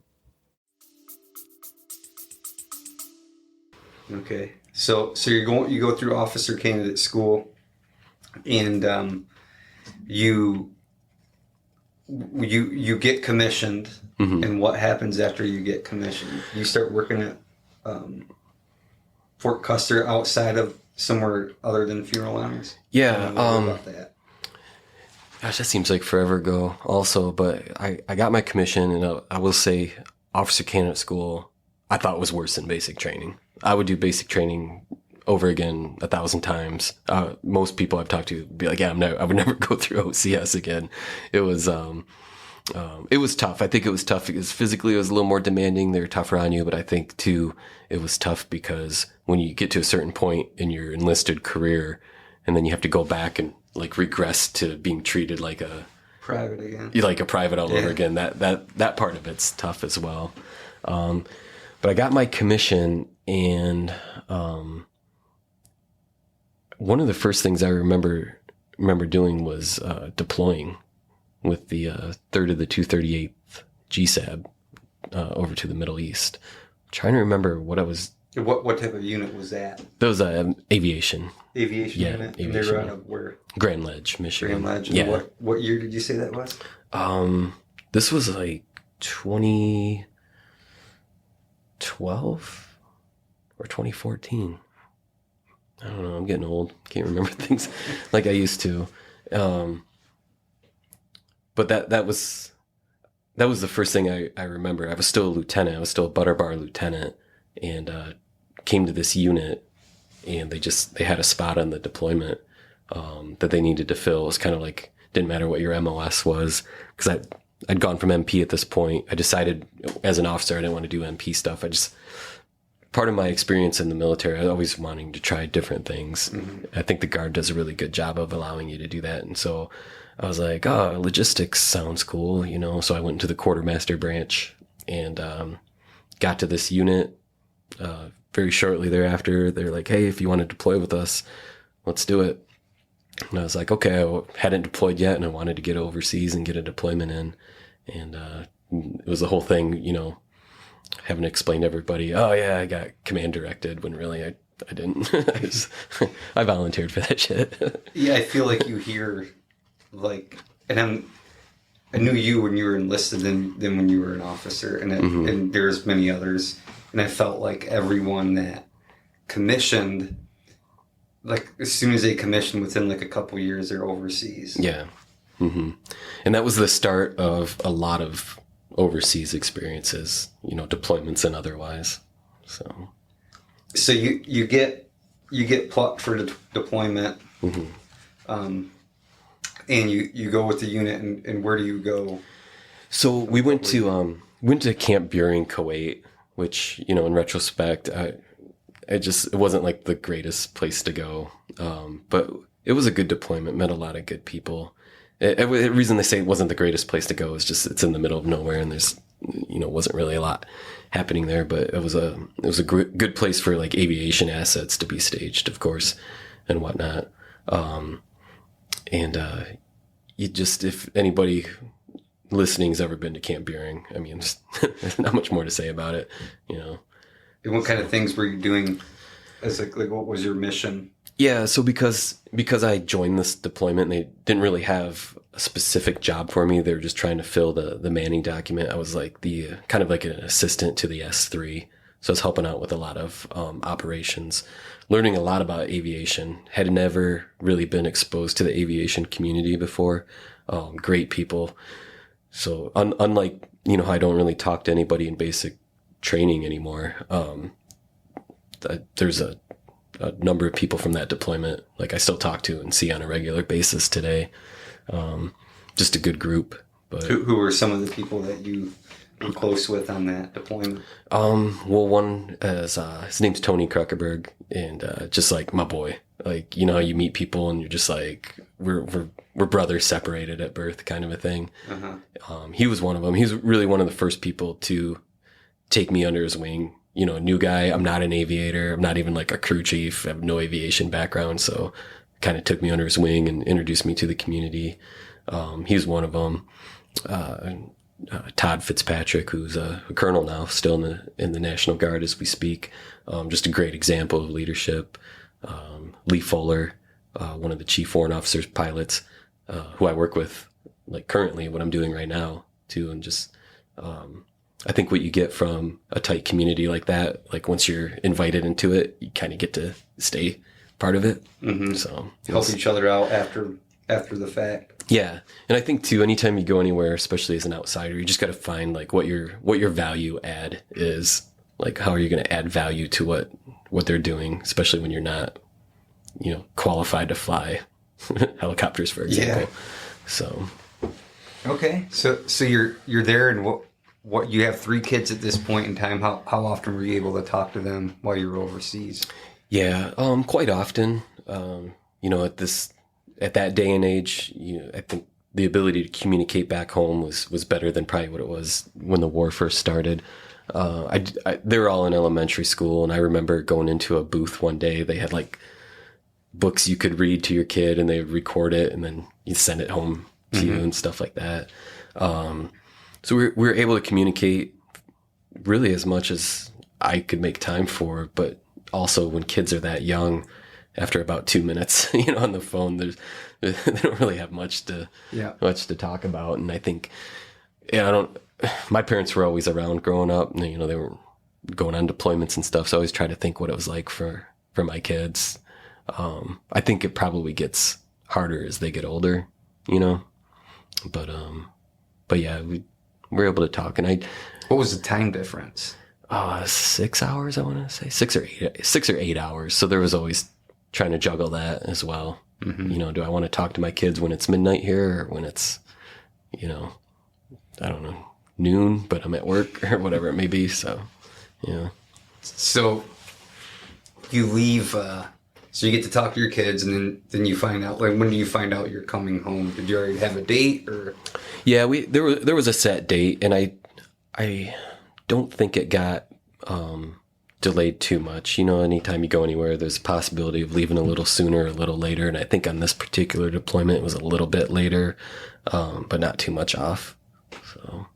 Okay. So you go through officer candidate school, and you get commissioned. Mm-hmm. And what happens after you get commissioned? You start working at Fort Custer outside of somewhere other than funeral honors? Yeah. About that. Gosh, that seems like forever ago also, but I got my commission, and I will say officer candidate school, I thought was worse than basic training. I would do basic training over again 1,000 times. Most people I've talked to be like, yeah, I would never go through OCS again. It was tough. I think it was tough because physically it was a little more demanding. They were tougher on you, but I think too, it was tough because when you get to a certain point in your enlisted career and then you have to go back and like regress to being treated like a private again, like a private all over again. That part of it's tough as well. But I got my commission, and one of the first things I remember doing was deploying with the 3rd of the 238th GSAB over to the Middle East. I'm trying to remember what I was. What type of unit was that? That was Aviation aviation. unit? Aviation. And they were out of where? Grand Ledge, Michigan. Grand Ledge. Yeah. What year did you say that was? This was like 2012 or 2014. I don't know. I'm getting old. Can't remember things like I used to. But that was the first thing I remember. I was still a lieutenant. I was still a butter bar lieutenant, and came to this unit, and they had a spot on the deployment that they needed to fill. It was kind of like, didn't matter what your MOS was, because I'd gone from MP at this point. I decided as an officer I didn't want to do MP stuff. Part of my experience in the military, I was always wanting to try different things. Mm-hmm. I think the Guard does a really good job of allowing you to do that. And so I was like, logistics sounds cool, So I went into the quartermaster branch and got to this unit. Very shortly thereafter, they're like, hey, if you want to deploy with us, let's do it. And I was like, okay, I hadn't deployed yet, and I wanted to get overseas and get a deployment in. And it was the whole thing, having to explain to everybody, oh yeah, I got command directed, when really I didn't. I volunteered for that shit. Yeah, I feel like you hear, like, and I knew you when you were enlisted than when you were an officer, and Mm-hmm. and there's many others, and I felt like everyone that commissioned, like as soon as they commissioned, within like a couple years, they're overseas. Yeah. Mm-hmm. And that was the start of a lot of overseas experiences, deployments and otherwise. So you get plucked for deployment, mm-hmm. And you go with the unit, and where do you go? So we went to Camp Buehring, Kuwait, which, in retrospect, it wasn't like the greatest place to go. But it was a good deployment, met a lot of good people. The reason they say it wasn't the greatest place to go is just it's in the middle of nowhere, and there's, wasn't really a lot happening there, but it was a good place for like aviation assets to be staged, of course, and whatnot. If anybody listening's ever been to Camp Buehring, I mean, there's not much more to say about it, And what kind of things were you doing? As like what was your mission? Yeah, so because I joined this deployment, they didn't really have a specific job for me. They were just trying to fill the Manning document. I was like the kind of like an assistant to the S3. So I was helping out with a lot of operations, learning a lot about aviation. Had never really been exposed to the aviation community before. Great people. So unlike, how I don't really talk to anybody in basic training anymore, there's a number of people from that deployment, like I still talk to and see on a regular basis today. Just a good group. But who were some of the people that you were close with on that deployment? Well, one is his name's Tony Kruckerberg, and just like my boy. Like, you know, you meet people and you're just like, we're brothers separated at birth kind of a thing. He was one of them. He was really one of the first people to take me under his wing. You know, a new guy. I'm not an aviator. I'm not even like a crew chief. I have no aviation background. So kind of took me under his wing and introduced me to the community. He was one of them. Todd Fitzpatrick, who's a colonel now, still in the National Guard as we speak. Just a great example of leadership. Lee Fuller, one of the chief warrant officers, pilots, who I work with, like currently what I'm doing right now too. And just, I think what you get from a tight community like that, like once you're invited into it, you kind of get to stay part of it. So help each other out after the fact. Yeah. And I think too, anytime you go anywhere, especially as an outsider, you just got to find like what your value add is. Like, how are you going to add value to what they're doing, especially when you're not, you know, qualified to fly helicopters, for example. Yeah. So. Okay. So you're there, and what you have 3 kids at this point in time. How often were you able to talk to them while you were overseas? Yeah. Quite often. You know, at that day and age, I think the ability to communicate back home was better than probably what it was when the war first started. They were all in elementary school, and I remember going into a booth one day. They had like books you could read to your kid, and they would record it, and then you send it home to you and stuff like that. So we were able to communicate really as much as I could make time for, but also when kids are that young, after about 2 minutes, you know, on the phone, they don't really have much to talk about. And I think, my parents were always around growing up, and, you know, they were going on deployments and stuff. So I always try to think what it was like for my kids. I think it probably gets harder as they get older, you know, but yeah, we were able to talk. And what was the time difference? 6 hours, I want to say 6 or 8 hours. So there was always trying to juggle that as well. You know, do I want to talk to my kids when it's midnight here, or when it's, you know, I don't know, noon, but I'm at work, or whatever it may be. So, yeah. So you leave, so you get to talk to your kids, and then you find out, like, when do you find out you're coming home? Did you already have a date, or? Yeah, there was a set date, and I don't think it got, delayed too much. You know, anytime you go anywhere, there's a possibility of leaving a little sooner or a little later. And I think on this particular deployment, it was a little bit later, but not too much off. So,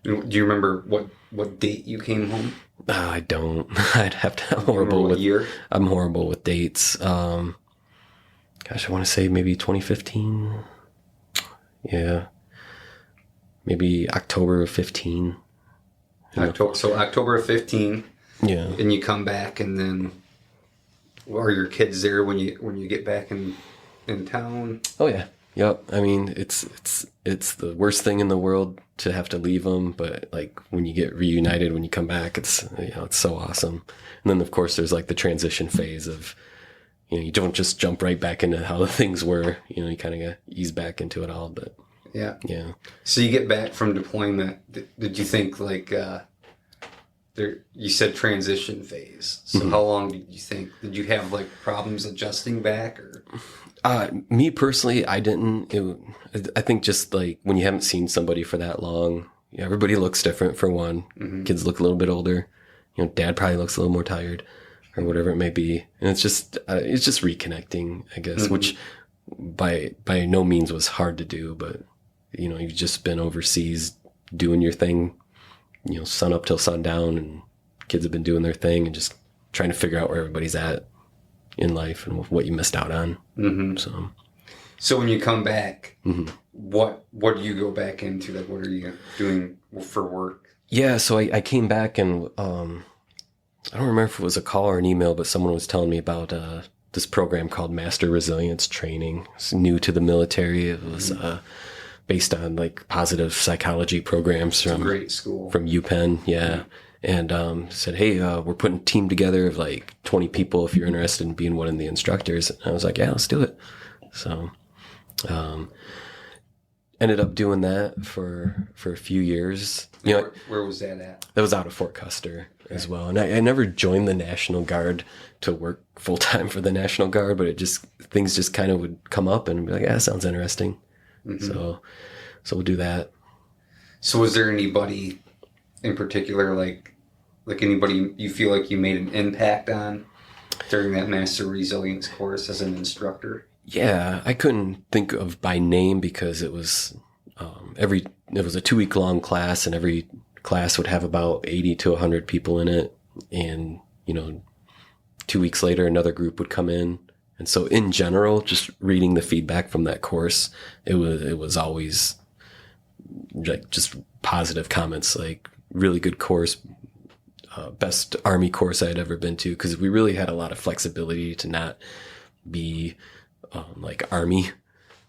do you remember what date you came home? I don't. I'd have to. I'm horrible with year. I'm horrible with dates. Gosh, I want to say maybe 2015. Yeah, maybe October of 15. So October of 15. Yeah. And you come back, and then are your kids there when you get back in town? Oh yeah. Yep. I mean, it's the worst thing in the world to have to leave them, but like when you get reunited, when you come back, it's, you know, it's so awesome. And then of course there's like the transition phase of, you know, you don't just jump right back into how the things were, you know, you kind of ease back into it all, but yeah. So you get back from deployment. Did you think like, you said transition phase. So how long did you think? Did you have like problems adjusting back, or? Me personally, I didn't. I think just like when you haven't seen somebody for that long, everybody looks different for one. Kids look a little bit older. You know, dad probably looks a little more tired, or whatever it may be. And it's just reconnecting, I guess, which by no means was hard to do. But, you know, you've just been overseas doing your thing, you know, sun up till sundown, and kids have been doing their thing and just trying to figure out where everybody's at in life and what you missed out on. So when you come back, what do you go back into? Like, what are you doing for work? Yeah, so I came back, and I don't remember if it was a call or an email, but someone was telling me about this program called Master Resilience Training. It's new to the military. It was based on like positive psychology programs from a great school, from UPenn. Yeah. And said, hey, we're putting a team together of like 20 people if you're interested in being one of the instructors. And I was like, yeah, let's do it. So, and ended up doing that for a few years. You know, Where was that at? that was out of Fort Custer as well. And I never joined the National Guard to work full time for the National Guard, but things just kind of would come up and be like, yeah, that sounds interesting. Mm-hmm. So we'll do that. So was there anybody in particular, like anybody you feel like you made an impact on during that Master Resilience course as an instructor? Yeah, I couldn't think of by name because it was it was a 2-week long class, and every class would have about 80 to 100 people in it. And, 2 weeks later, another group would come in. And so in general, just reading the feedback from that course, it was always like just positive comments, like really good course, best Army course I had ever been to. 'Cause we really had a lot of flexibility to not be like Army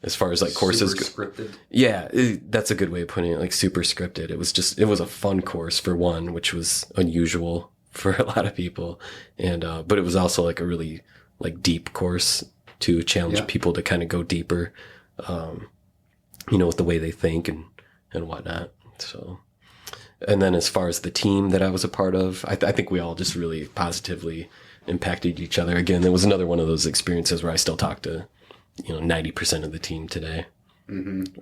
as far as like courses Super scripted. Yeah, that's a good way of putting it, like super scripted. It was a fun course for one, which was unusual for a lot of people. And, but it was also like a really like deep course to challenge people to kind of go deeper, with the way they think and whatnot. So, and then as far as the team that I was a part of, I think we all just really positively impacted each other. Again, it was another one of those experiences where I still talk to 90% of the team today,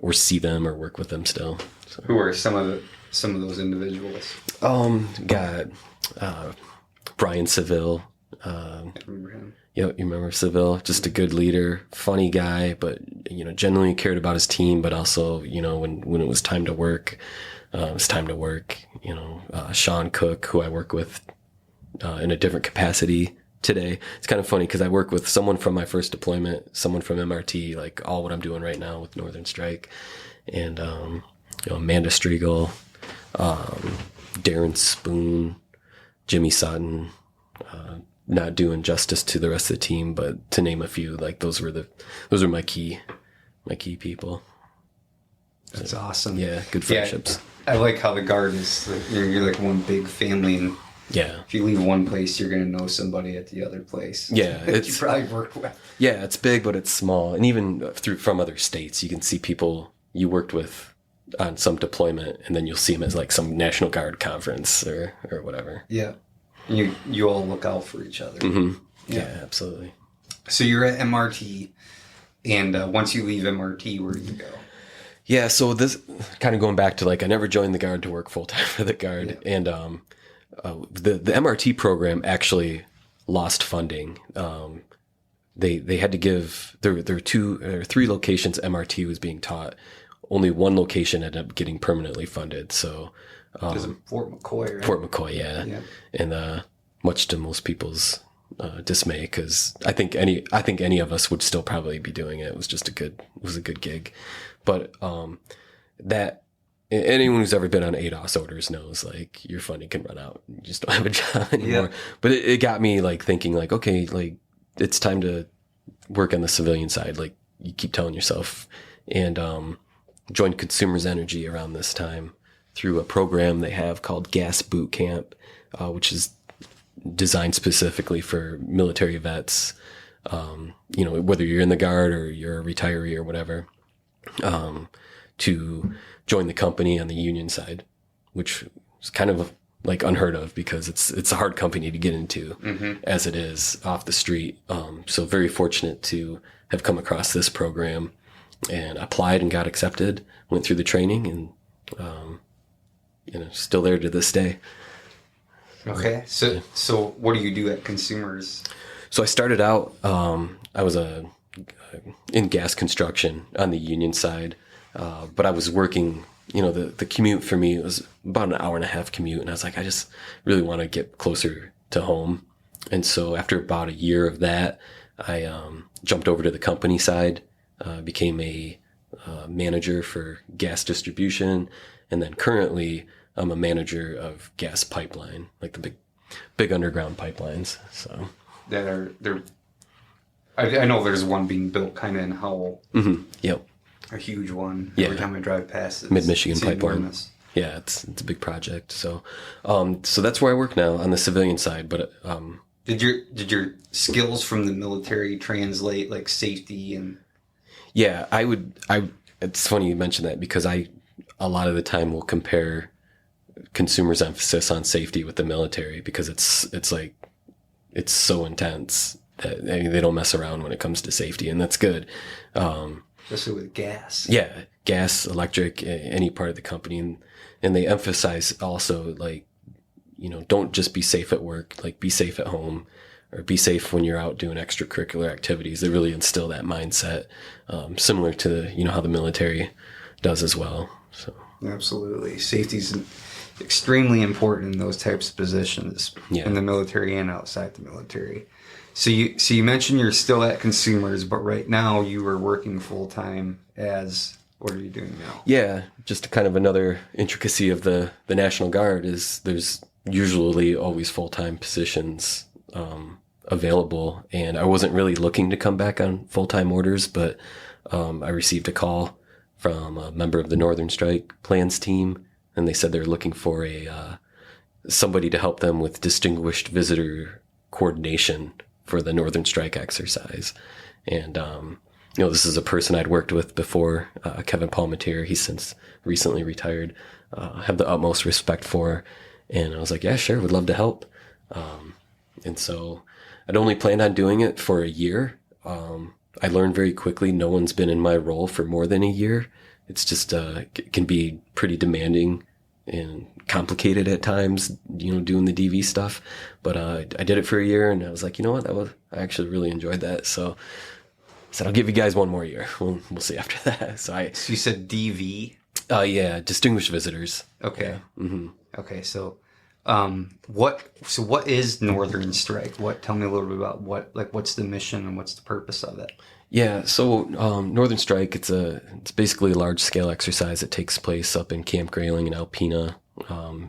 or see them or work with them still. So. Who are some of those individuals? Got Brian Seville. I remember him. You remember Seville? Just a good leader, funny guy, but genuinely cared about his team. But also, when it was time to work, it was time to work. Sean Cook, who I work with in a different capacity today. It's kind of funny because I work with someone from my first deployment, someone from MRT, like all what I'm doing right now with Northern Strike, and Amanda Striegel, Darren Spoon, Jimmy Sutton. Not doing justice to the rest of the team, but to name a few, like those were my key people. That's awesome. Yeah, good friendships. Yeah, I like how the Guard is. You're like one big family, and if you leave one place, you're going to know somebody at the other place. Yeah, that you probably work with. Yeah, it's big, but it's small, and even from other states, you can see people you worked with on some deployment, and then you'll see them at like some National Guard conference or whatever. Yeah. You all look out for each other. Mm-hmm. Yeah, absolutely. So you're at MRT, and once you leave MRT, where do you go? Yeah, so this kind of going back to like I never joined the Guard to work full time for the Guard, and the MRT program actually lost funding. They had to give there were 2 or 3 locations MRT was being taught. Only one location ended up getting permanently funded. So. Is it Fort McCoy, right? Fort McCoy, yeah. And much to most people's dismay, because I think any of us would still probably be doing it. It was just a good gig, but that anyone who's ever been on ADOS orders knows like your funding can run out. You just don't have a job anymore. Yeah. But it got me like thinking like, okay, like it's time to work on the civilian side. Like you keep telling yourself, and joined Consumers Energy around this time through a program they have called Gas Boot Camp, which is designed specifically for military vets, whether you're in the Guard or you're a retiree or whatever, to join the company on the union side, which is kind of like unheard of because it's a hard company to get into as it is off the street. So very fortunate to have come across this program and applied and got accepted, went through the training, and still there to this day. Okay. So what do you do at Consumers? So I started out, I was in gas construction on the union side, but I was working, the commute for me was about an hour and a half commute. And I was like, I just really want to get closer to home. And so after about a year of that, I jumped over to the company side, became a manager for gas distribution. And then currently I'm a manager of gas pipeline, like the big underground pipelines. So I know there's one being built kind of in Howell. Mm-hmm. Yep. A huge one. Yeah. Every time I drive past it. Mid-Michigan pipeline. Enormous. Yeah, it's a big project. So, so that's where I work now on the civilian side. But did your skills from the military translate, like safety and? Yeah, I it's funny you mentioned that because a lot of the time will compare consumers' emphasis on safety with the military because it's like, it's so intense that I mean, they don't mess around when it comes to safety, and that's good. Especially with gas. Yeah, gas, electric, any part of the company. And they emphasize also, like, you know, don't just be safe at work, like be safe at home or be safe when you're out doing extracurricular activities. They really instill that mindset, similar to, you know, how the military does as well. So absolutely. Safety's extremely important in those types of positions in the military and outside the military. So you mentioned you're still at Consumers, but right now you are working full time as, what are you doing now? Yeah, just kind of another intricacy of the National Guard is there's usually always full-time positions available, and I wasn't really looking to come back on full-time orders, but I received a call from a member of the Northern Strike Plans team, and they said they're looking for somebody to help them with distinguished visitor coordination for the Northern Strike exercise. And you know, this is a person I'd worked with before, Kevin Palmetier. He's since recently retired. Have the utmost respect for, and I was like, yeah, sure, would love to help. And so I'd only planned on doing it for a year. I learned very quickly no one's been in my role for more than a year. It's just can be pretty demanding and complicated at times, you know, doing the DV stuff. But I did it for a year, and I was like, you know what, I actually really enjoyed that. So I said, I'll give you guys one more year. We'll see after that. So you said DV? Yeah, distinguished visitors. Okay. Yeah. Mm-hmm. Okay. So, what is Northern Strike? Tell me a little bit about what's the mission and what's the purpose of it? Yeah. So, Northern Strike, it's basically a large scale exercise that takes place up in Camp Grayling and Alpena.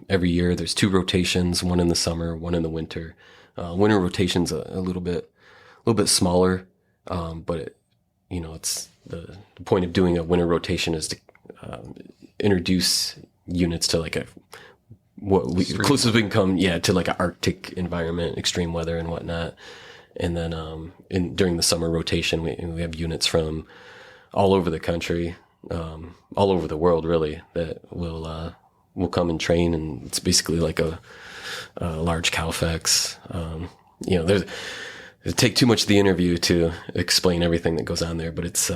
Every year there's 2 rotations, one in the summer, one in the winter. Winter rotation's a little bit smaller. But it's the point of doing a winter rotation is to introduce units to like closest we can come, to like an Arctic environment, extreme weather and whatnot. And then during the summer rotation, we have units from all over the country, all over the world, really, that will come and train, and it's basically like a large Cowfex. It'd take too much of the interview to explain everything that goes on there, but it's,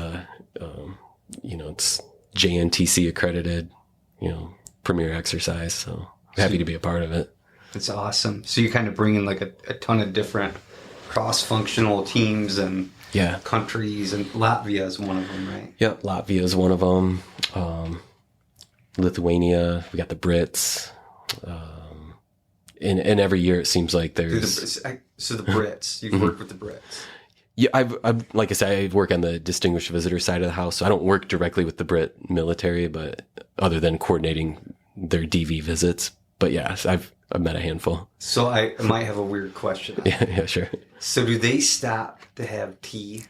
it's JNTC accredited, premier exercise. So I'm happy to be a part of it. It's awesome. So you kind of bring in like a ton of different cross-functional teams and countries, and Latvia is one of them, right? Yep. Latvia is one of them. Lithuania, we got the Brits, and every year it seems like there's... So the Brits, you've worked with the Brits. Yeah, I've like I said, I work on the distinguished visitor side of the house, so I don't work directly with the Brit military, but other than coordinating their DV visits. But yes, I've met a handful. So I might have a weird question. Yeah, sure. So do they stop to have tea?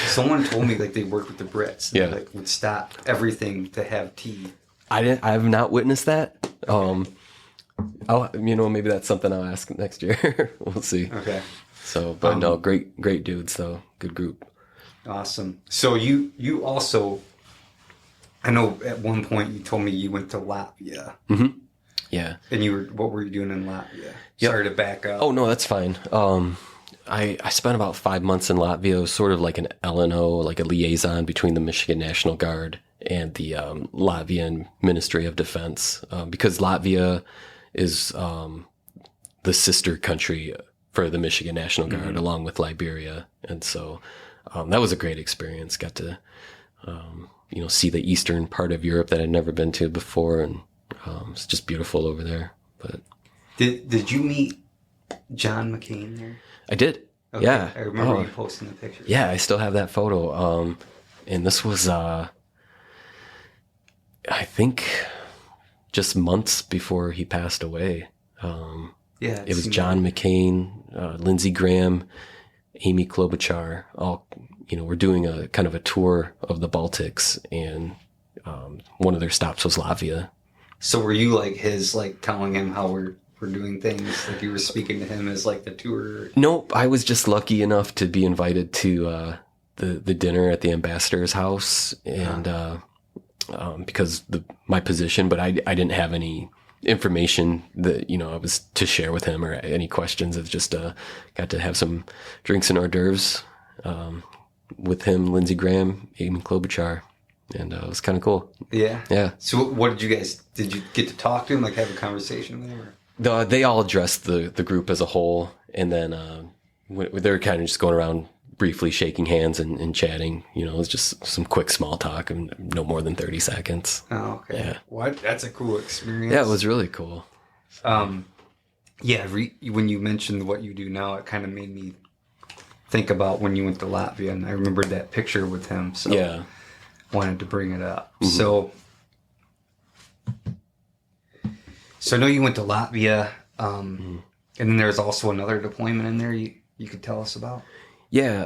Someone told me like they worked with the Brits. And they would stop everything to have tea. I have not witnessed that. Maybe that's something I'll ask next year. We'll see. Okay. So, but no, great dudes though. Good group. Awesome. So you also, I know at one point you told me you went to Latvia. Mm-hmm. Yeah. And what were you doing in Latvia? Yep. Sorry to back up. Oh no, that's fine. I spent about 5 months in Latvia. It was sort of like an LNO, like a liaison between the Michigan National Guard and the Latvian Ministry of Defense, because Latvia is the sister country for the Michigan National Guard, along with Liberia. And so that was a great experience. Got to see the eastern part of Europe that I'd never been to before, and it's just beautiful over there. But did you meet John McCain there? I did. Okay. Yeah. I remember you posting the picture. Yeah, I still have that photo. And this was I think just months before he passed away. It was John McCain, Lindsey Graham, Amy Klobuchar. All, we're doing a kind of a tour of the Baltics, and one of their stops was Latvia. So were you telling him how we're doing things? Like you were speaking to him as like the tour? Nope. I was just lucky enough to be invited to the dinner at the ambassador's house, and because my position, but I didn't have any information that, you know, I was to share with him or any questions. It's just got to have some drinks and hors d'oeuvres with him, Lindsey Graham, Amy Klobuchar, and it was kind of cool. Yeah. So what did you get to talk to him, like have a conversation with him? Or? They all addressed the group as a whole, and then they were kind of just going around briefly shaking hands and chatting. You know, it was just some quick small talk, and no more than 30 seconds. Oh, okay. Yeah. What? That's a cool experience. Yeah, it was really cool. Yeah, when you mentioned what you do now, it kind of made me think about when you went to Latvia, and I remembered that picture with him. So yeah, wanted to bring it up. Mm-hmm. So I know you went to Latvia, and then there's also another deployment in there you could tell us about. Yeah,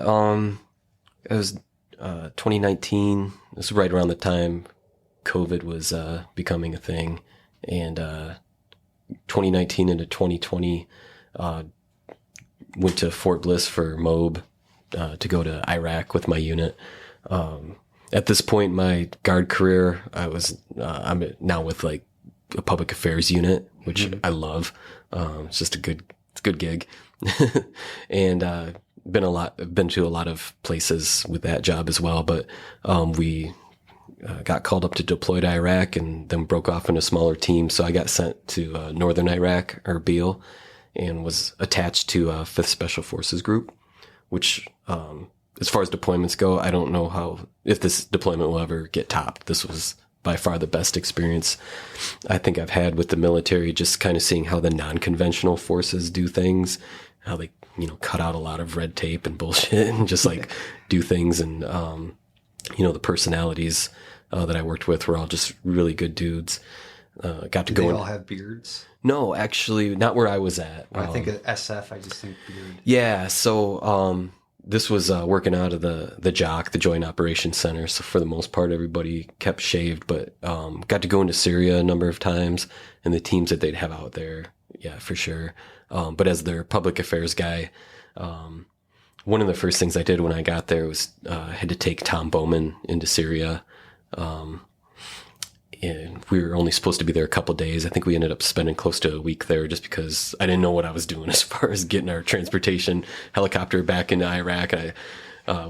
it was 2019. This was right around the time COVID was becoming a thing, and 2019 into 2020, went to Fort Bliss for MOB to go to Iraq with my unit. At this point in my guard career, I'm now with like a public affairs unit, which I love. It's just a good gig, and been to a lot of places with that job as well. But we got called up to deploy to Iraq, and then broke off into smaller teams. So I got sent to northern Iraq, Erbil, and was attached to 5th Special Forces Group, which, as far as deployments go, I don't know if this deployment will ever get topped. This was by far the best experience I think I've had with the military, just kind of seeing how the non-conventional forces do things, how they, you know, cut out a lot of red tape and bullshit and just like do things. And, you know, the personalities that I worked with were all just really good dudes. Got to go. They all have beards? No, actually, not where I was at. When I think of SF, I just think beard. Yeah. So, this was working out of the JOC, the Joint Operations Center. So for the most part, everybody kept shaved, but got to go into Syria a number of times, and the teams that they'd have out there, yeah, for sure. But as their public affairs guy, one of the first things I did when I got there was had to take Tom Bowman into Syria. And we were only supposed to be there a couple of days. I think we ended up spending close to a week there just because I didn't know what I was doing as far as getting our transportation helicopter back into Iraq.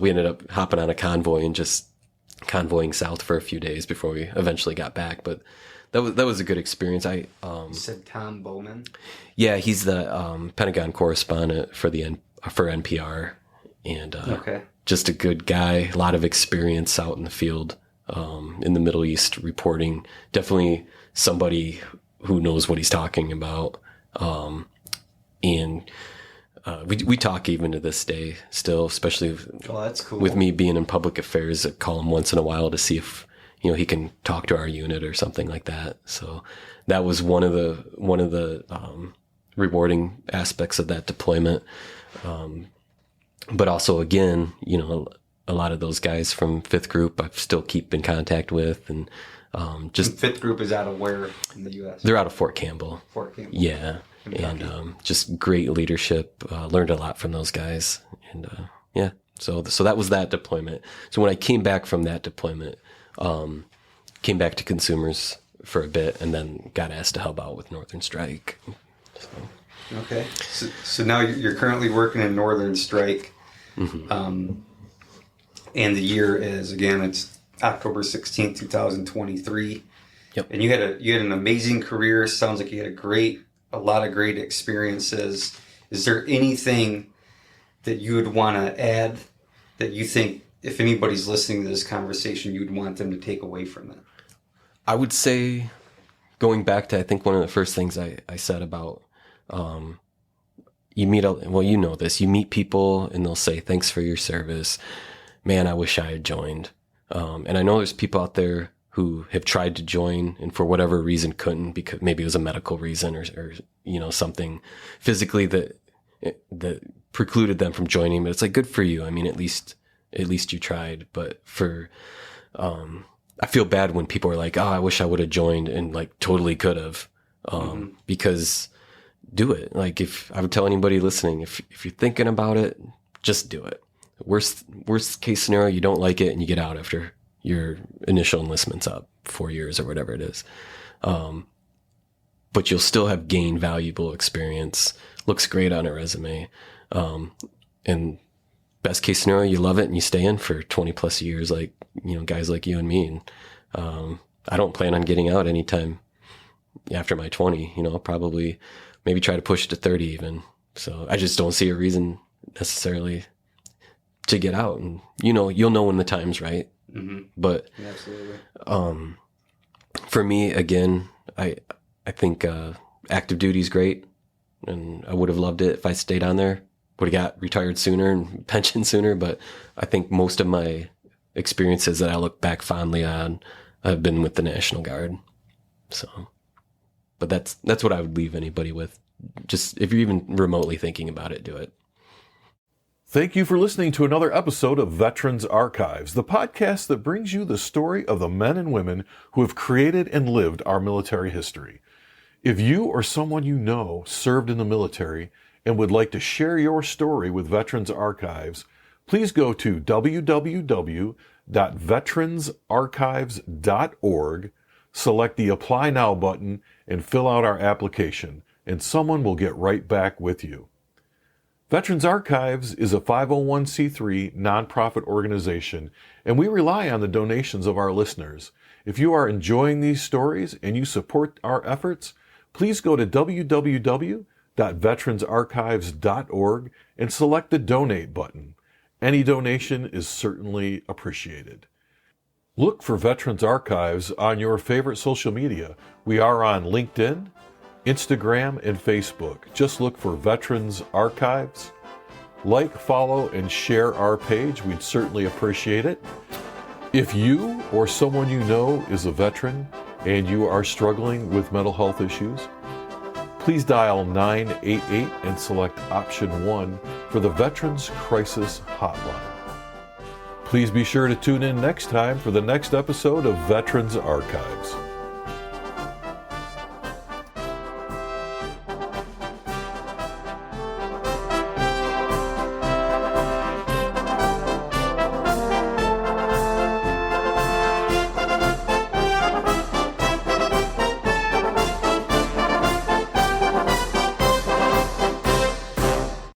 We ended up hopping on a convoy and just convoying south for a few days before we eventually got back. But that was a good experience. You said Tom Bowman? Yeah, he's the Pentagon correspondent for NPR, and just a good guy. A lot of experience out in the field. In the Middle East reporting, definitely somebody who knows what he's talking about. And we talk even to this day still, especially that's cool. With me being in public affairs. I call him once in a while to see if, you know, he can talk to our unit or something like that. So that was one of the rewarding aspects of that deployment. But also, again, you know, a lot of those guys from 5th Group I still keep in contact with, and just 5th Group is out of where in the U.S.? They're out of Fort Campbell. Yeah, and just great leadership. Learned a lot from those guys, and yeah. So that was that deployment. So when I came back from that deployment, came back to consumers for a bit, and then got asked to help out with Northern Strike. So. Okay, so now you're currently working in Northern Strike. Mm-hmm. And the year is, again, it's October 16th, 2023. Yep. And you had an amazing career. Sounds like you had a lot of great experiences. Is there anything that you would want to add that you think, if anybody's listening to this conversation, you'd want them to take away from it? I would say, going back to, I think one of the first things I said about, you know this, you meet people and they'll say, thanks for your service. Man, I wish I had joined. And I know there's people out there who have tried to join and for whatever reason couldn't, because maybe it was a medical reason or you know, something physically that precluded them from joining. But it's like, good for you. I mean, at least you tried. But I feel bad when people are like, oh, I wish I would have joined, and like totally could have, because do it. Like, if I would tell anybody listening, if you're thinking about it, just do it. Worst case scenario, you don't like it and you get out after your initial enlistment's up, 4 years or whatever it is. But you'll still have gained valuable experience. Looks great on a resume. And best case scenario, you love it and you stay in for 20 plus years, like, guys like you and me. And, I don't plan on getting out anytime after my 20, probably maybe try to push it to 30 even. So I just don't see a reason necessarily to get out. And, you'll know when the time's right. Mm-hmm. But, absolutely. For me, again, I think, active duty is great, and I would have loved it if I stayed on there. Would have got retired sooner and pension sooner. But I think most of my experiences that I look back fondly on have been with the National Guard. So, but that's what I would leave anybody with. Just if you're even remotely thinking about it, do it. Thank you for listening to another episode of Veterans Archives, the podcast that brings you the story of the men and women who have created and lived our military history. If you or someone you know served in the military and would like to share your story with Veterans Archives, please go to www.veteransarchives.org, select the Apply Now button, and fill out our application, and someone will get right back with you. Veterans Archives is a 501c3 nonprofit organization, and we rely on the donations of our listeners. If you are enjoying these stories and you support our efforts, please go to www.veteransarchives.org and select the Donate button. Any donation is certainly appreciated. Look for Veterans Archives on your favorite social media. We are on LinkedIn, Instagram, and Facebook. Just look for Veterans Archives. Like, follow, and share our page. We'd certainly appreciate it. If you or someone you know is a veteran and you are struggling with mental health issues, please dial 988 and select option 1 for the Veterans Crisis Hotline. Please be sure to tune in next time for the next episode of Veterans Archives.